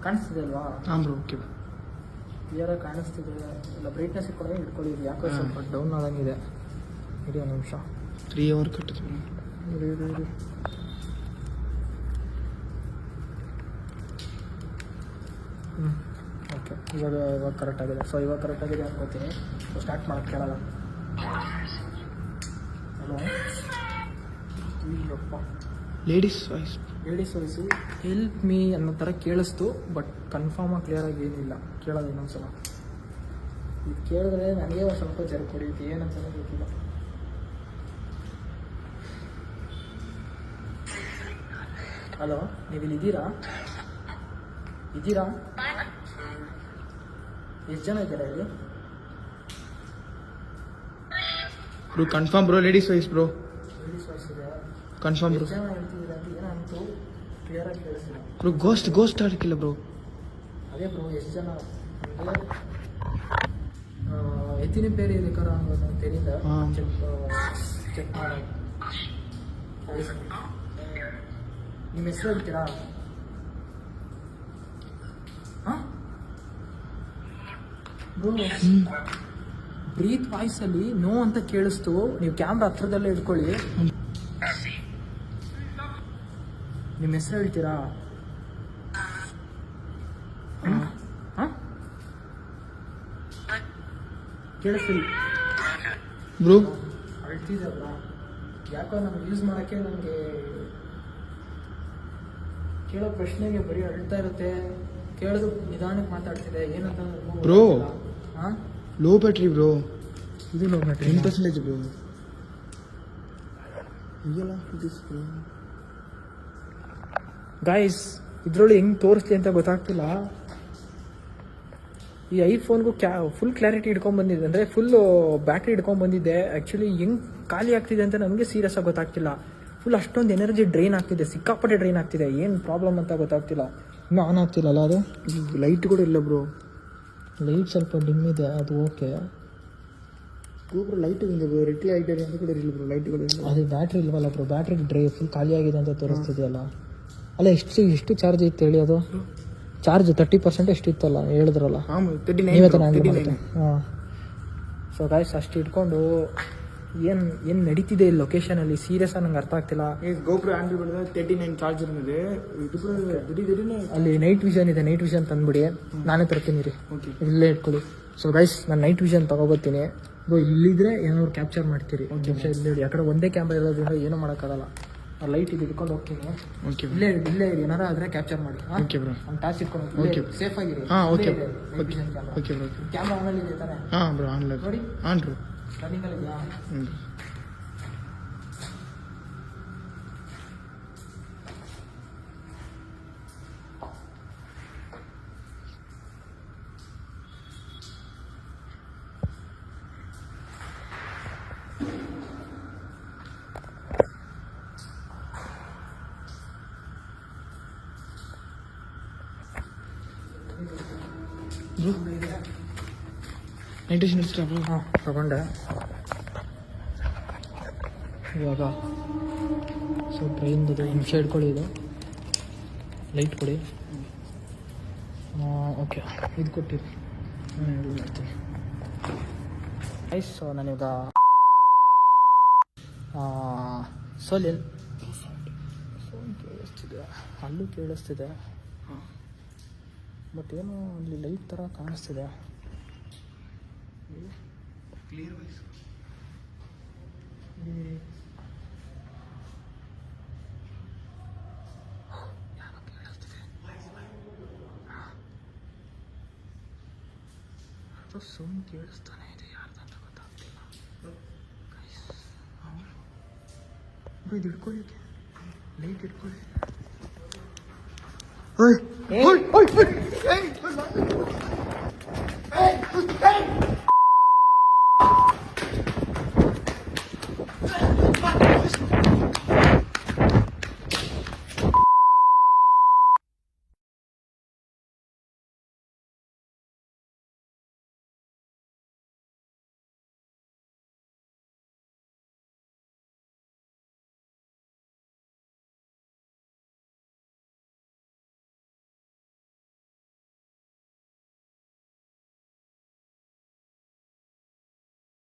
ಕಾಣಿಸ್ತಿದೆ ಅಲ್ವಾ? ಹಾಂ ಬ್ರೋ. ಓಕೆ ಕ್ಲಿಯರಾಗಿ ಕಾಣಿಸ್ತಿದೆ. ಇಲ್ಲ ಬ್ರೈಟ್ನೆಸ್ ಇಟ್ಕೊಂಡಾಗ ಇಟ್ಕೊಳ್ಳಿ. ಯಾಕೋ ಸ್ವಲ್ಪ ಡೌನ್ ಆದಂಗಿದೆ. ಇರಿ ಒಂದು ನಿಮಿಷ. 3 hour ಕಟ್ಟಿದ್ವಿ. ಇರಿ. ಓಕೆ, ಇವಾಗ ಕರೆಕ್ಟ್ ಆಗಿದೆ. ಸೊ ಇವಾಗ ಕರೆಕ್ಟ್ ಆಗಿದೆ ಅನ್ಕೋತೀನಿ. ಸೊ ಸ್ಟಾರ್ಟ್ ಮಾಡೋಕ್ಕೆ ಕೇಳಲ್ಲ. ಹಲೋ, ಇಲ್ಲಪ್ಪ, ಲೇಡೀಸ್ ವಾಯ್ಸ್ ಹೆಲ್ಪ್ ಮೀ ಅನ್ನೋ ಥರ ಕೇಳಿಸ್ತು. ಬಟ್ ಕನ್ಫರ್ಮಾಗಿ ಕ್ಲಿಯರಾಗಿ ಏನಿಲ್ಲ. ಕೇಳೋದು ಇನ್ನೊಂದ್ಸಲ. ಇದು ಕೇಳಿದ್ರೆ ನನಗೆ ಒಂದು ಸ್ವಲ್ಪ ಜರ್ಕ್ ಹೊಡಿಯುತ್ತೆ, ಏನಂತಲೇ ಗೊತ್ತಿಲ್ಲ. ಹಲೋ, ನೀವು ಇಲ್ಲಿ ಇದ್ದೀರಾ? ಎಷ್ಟು ಜನ ಇದ್ದೀರಾ ಇಲ್ಲಿ? Bro confirm bro, ladies voice bro. Ladies voice ಇದೆ. Confirm bro. ಎಷ್ಟು ಜನ ಹೇಳ್ತಿದ್ದೀರಾ ಅಂತ ಏನಂತೂ ಕ್ಲಿಯರಾಗಿ ಕೇಳಿಸಿಲ್ಲ. ಬ್ರೋ ಗೋಸ್ಟ್ ಆಡಕ್ಕಿಲ್ಲ ಬ್ರೋ. ಅದೇ ಬ್ರೋ, ಎಷ್ಟು ಜನ ಅಂದರೆ ಎತ್ತಿನ ಪೇರು ಇದಕ್ಕಾರ ಅನ್ನೋದು ತೆರೀದ ಚೆಕ್ ಮಾಡೋದು. ನಿಮ್ಮ ಹೆಸರು ಹೇಳ್ತೀರಾ? ಹಾಂ ಬ್ರೋ, ಬ್ರೀತ್ ವಾಯ್ಸಲ್ಲಿ ನೋ ಅಂತ ಕೇಳಿಸ್ತು. ನೀವು ಕ್ಯಾಮ್ರಾ ಹತ್ರದಲ್ಲೇ ಇಟ್ಕೊಳ್ಳಿ. ನಿಮ್ಮ ಹೆಸರು ಹೇಳ್ತೀರಾ? ಹಾಂ ಕೇಳಿಸ್ತಿಲ್ಲ ಬ್ರೋ. ಅಳ್ತಿದ್ದೆ ಬ್ರೋ. ಯಾಕೋ ನಮ್ಗೆ ಯೂಸ್ ಮಾಡೋಕ್ಕೆ ನನಗೆ ಕೇಳೋ ಪ್ರಶ್ನೆಗೆ ಬರೀ ಅಳ್ತಾ ಇರುತ್ತೆ. ಕೇಳಿದ್ರು ನಿಧಾನಕ್ಕೆ ಮಾತಾಡ್ತಿದೆ. ಏನಂತ ಬ್ರೋ. ಹಾಂ ಲೋ ಬ್ಯಾಟ್ರಿ ಬ್ರೋ. ಇದು ಲೋ ಬ್ಯಾಟ್ರಿ 10% ಬ್ರೋ. ಈಗೆಲ್ಲ ಬ್ರೋ. ಗಾಯ್ಸ್ ಇದರೊಳಗೆ ಹೆಂಗೆ ತೋರಿಸ್ಲಿ ಅಂತ ಗೊತ್ತಾಗ್ತಿಲ್ಲ. ಈ ಐಫೋನ್ಗೂ ಫುಲ್ ಕ್ಲಾರಿಟಿ ಬಂದಿದೆ, ಅಂದರೆ ಫುಲ್ಲು ಬ್ಯಾಟ್ರಿ ಬಂದಿದ್ದೆ. ಆ್ಯಕ್ಚುಲಿ ಹೆಂಗೆ ಖಾಲಿ ಆಗ್ತಿದೆ ಅಂತ ನಮಗೆ ಸೀರಿಯಸ್ ಆಗಿ ಗೊತ್ತಾಗ್ತಿಲ್ಲ. ಫುಲ್ ಅಷ್ಟೊಂದು ಎನರ್ಜಿ ಡ್ರೈನ್ ಆಗ್ತಿದೆ, ಸಿಕ್ಕಾಪಟ್ಟೆ ಡ್ರೈನ್ ಆಗ್ತಿದೆ. ಏನು ಪ್ರಾಬ್ಲಮ್ ಅಂತ ಗೊತ್ತಾಗ್ತಿಲ್ಲ. ಇನ್ನೂ ಆನ್ ಆಗ್ತಿಲ್ಲಲ್ಲ ಅದು. ಲೈಟ್ ಕೂಡ ಇಲ್ಲ ಬ್ರೋ. ಲೈಟ್ ಸ್ವಲ್ಪ ಡಿಮ್ ಇದೆ, ಅದು ಓಕೆ. ಬ್ರೋ ಲೈಟ್ ಇದೆ ಬ್ರೋ. ರೆಡ್ ಲೈಟ್ ಅಂತ ಕೂಡ ಇಲ್ಲ ಬ್ರೋ. ಲೈಟ್ ಕೂಡ ಇಲ್ಲ. ಅದು ಬ್ಯಾಟ್ರಿ ಇಲ್ವಲ್ಲ ಬ್ರೋ. ಬ್ಯಾಟ್ರಿ ಫುಲ್ ಖಾಲಿ ಆಗಿದೆ ಅಂತ ತೋರಿಸ್ತಿದೆಯಲ್ಲ. ಅಲ್ಲ ಎಷ್ಟು ಚಾರ್ಜ್ ಇತ್ತು ಹೇಳಿ? ಅದು ಚಾರ್ಜ್ 30% ಎಷ್ಟಿತ್ತಲ್ಲ ಹೇಳಿದ್ರಲ್ಲ. ನೀವೇ ತಾನೇ ಹ್ಯಾಂಡಲ್ ಮಾಡುತ್ತೆ. ಹಾಂ. ಸೊ ಗಾಯ್ಸ್ ಅಷ್ಟು ಇಟ್ಕೊಂಡು ಏನು ನಡೀತಿದೆ ಇಲ್ಲಿ ಲೊಕೇಶನಲ್ಲಿ ಸೀರಿಯಸ್ ಆಗಿ ನಂಗೆ ಅರ್ಥ ಆಗ್ತಿಲ್ಲ. ಗೋಪ್ರೋ ಹ್ಯಾಂಡಲ್ ಬಿಡಿದ್ರೆ 39 ಚಾರ್ಜರ್ ಇದೆ. ಇದು ಕೂಡ ದಿಢೀರ್ನೇ ಅಲ್ಲಿ ನೈಟ್ ವಿಷನ್ ಇದೆ, ನೈಟ್ ವಿಷನ್ ತಂದುಬಿಡಿ. ನಾನೇ ತರ್ತೀನಿ ರೀ, ಓಕೆ. ಇಲ್ಲೇ ಇಟ್ಕೊಳ್ಳಿ. ಸೊ ಗೈಸ್ ನಾನು ನೈಟ್ ವಿಷನ್ ತೊಗೊಬರ್ತೀನಿ. ಇದು ಇಲ್ಲಿದ್ರೆ ಏನಾದ್ರು ಕ್ಯಾಪ್ಚರ್ ಮಾಡ್ತೀರಿ. ಒಂದು ನಿಮಿಷ ಇಲ್ಲಿ ಇಡಿ. ಆ ಕಡೆ ಒಂದೇ ಕ್ಯಾಮ್ರಾ ಇರೋದ್ರಿಂದ ಏನೂ ಮಾಡೋಕ್ಕಾಗಲ್ಲ. ಆ ಲೈಟ್ ಇದು ಇಟ್ಕೊಂಡು ಹೋಗ್ತೀನಿ. ಓಕೆ. ಇಲ್ಲೇ ಏನಾರು ಆದರೆ ಕ್ಯಾಪ್ಚರ್ ಮಾಡಿ. Okay bro. ಒಂದು ಟಾರ್ಚ್ ಇಟ್ಕೊಂಡು ಓಕೆ. ಸೇಫ್ ಆಗಿರಿ. ಹಾಂ okay night vision camera. Okay bro. Camera ಆನಲ್ಲಿ ಇದೆ ತಾನೆ? ಹಾಂ ಬ್ರೋ ಆನ್ ಲೈವ್ ನೋಡಿ ಆನ್ ಬ್ರೋ. ರನ್ನಿಂಗಲ್ಲಿ ಇದೆಯಾ? ಹ್ಞೂ. ನೈಟೇಷನ್ ಇಷ್ಟ ಬ್ರೋ. ಹಾಂ ತಗೊಂಡೆ. ಇವಾಗ ಸೊ ಟ್ರೈನ್ದು ನಿಮಿಷ ಇಟ್ಕೊಳ್ಳಿ. ಇದು ಲೈಟ್ ಕೊಡಿ. ಓಕೆ ಇದು ಕೊಟ್ಟಿರಿ. ಇದು ಮಾಡ್ತೀನಿ. ಐಸ್. ಸೊ ನಾನೀಗ ಸೋಲ್ ಕೇಳಿಸ್ತಿದೆ, ಅಲ್ಲೂ ಕೇಳಿಸ್ತಿದೆ. ಬಟ್ ಏನು ಅಲ್ಲಿ ಲೈಟ್ ಥರ ಕಾಣಿಸ್ತಿದೆ. Clear voice. ಅದು ಸೌಂಡ್ ಕೇಳಿಸ್ತಾನೆ ಇದೆ, ಯಾರ್ದಂತ ಗೊತ್ತಾಗ್ತಿಲ್ಲ. ಇದು ಇಟ್ಕೊಳ್ಳಿ, ಲೈಟ್ ಇಟ್ಕೊಳ್ಳಿ.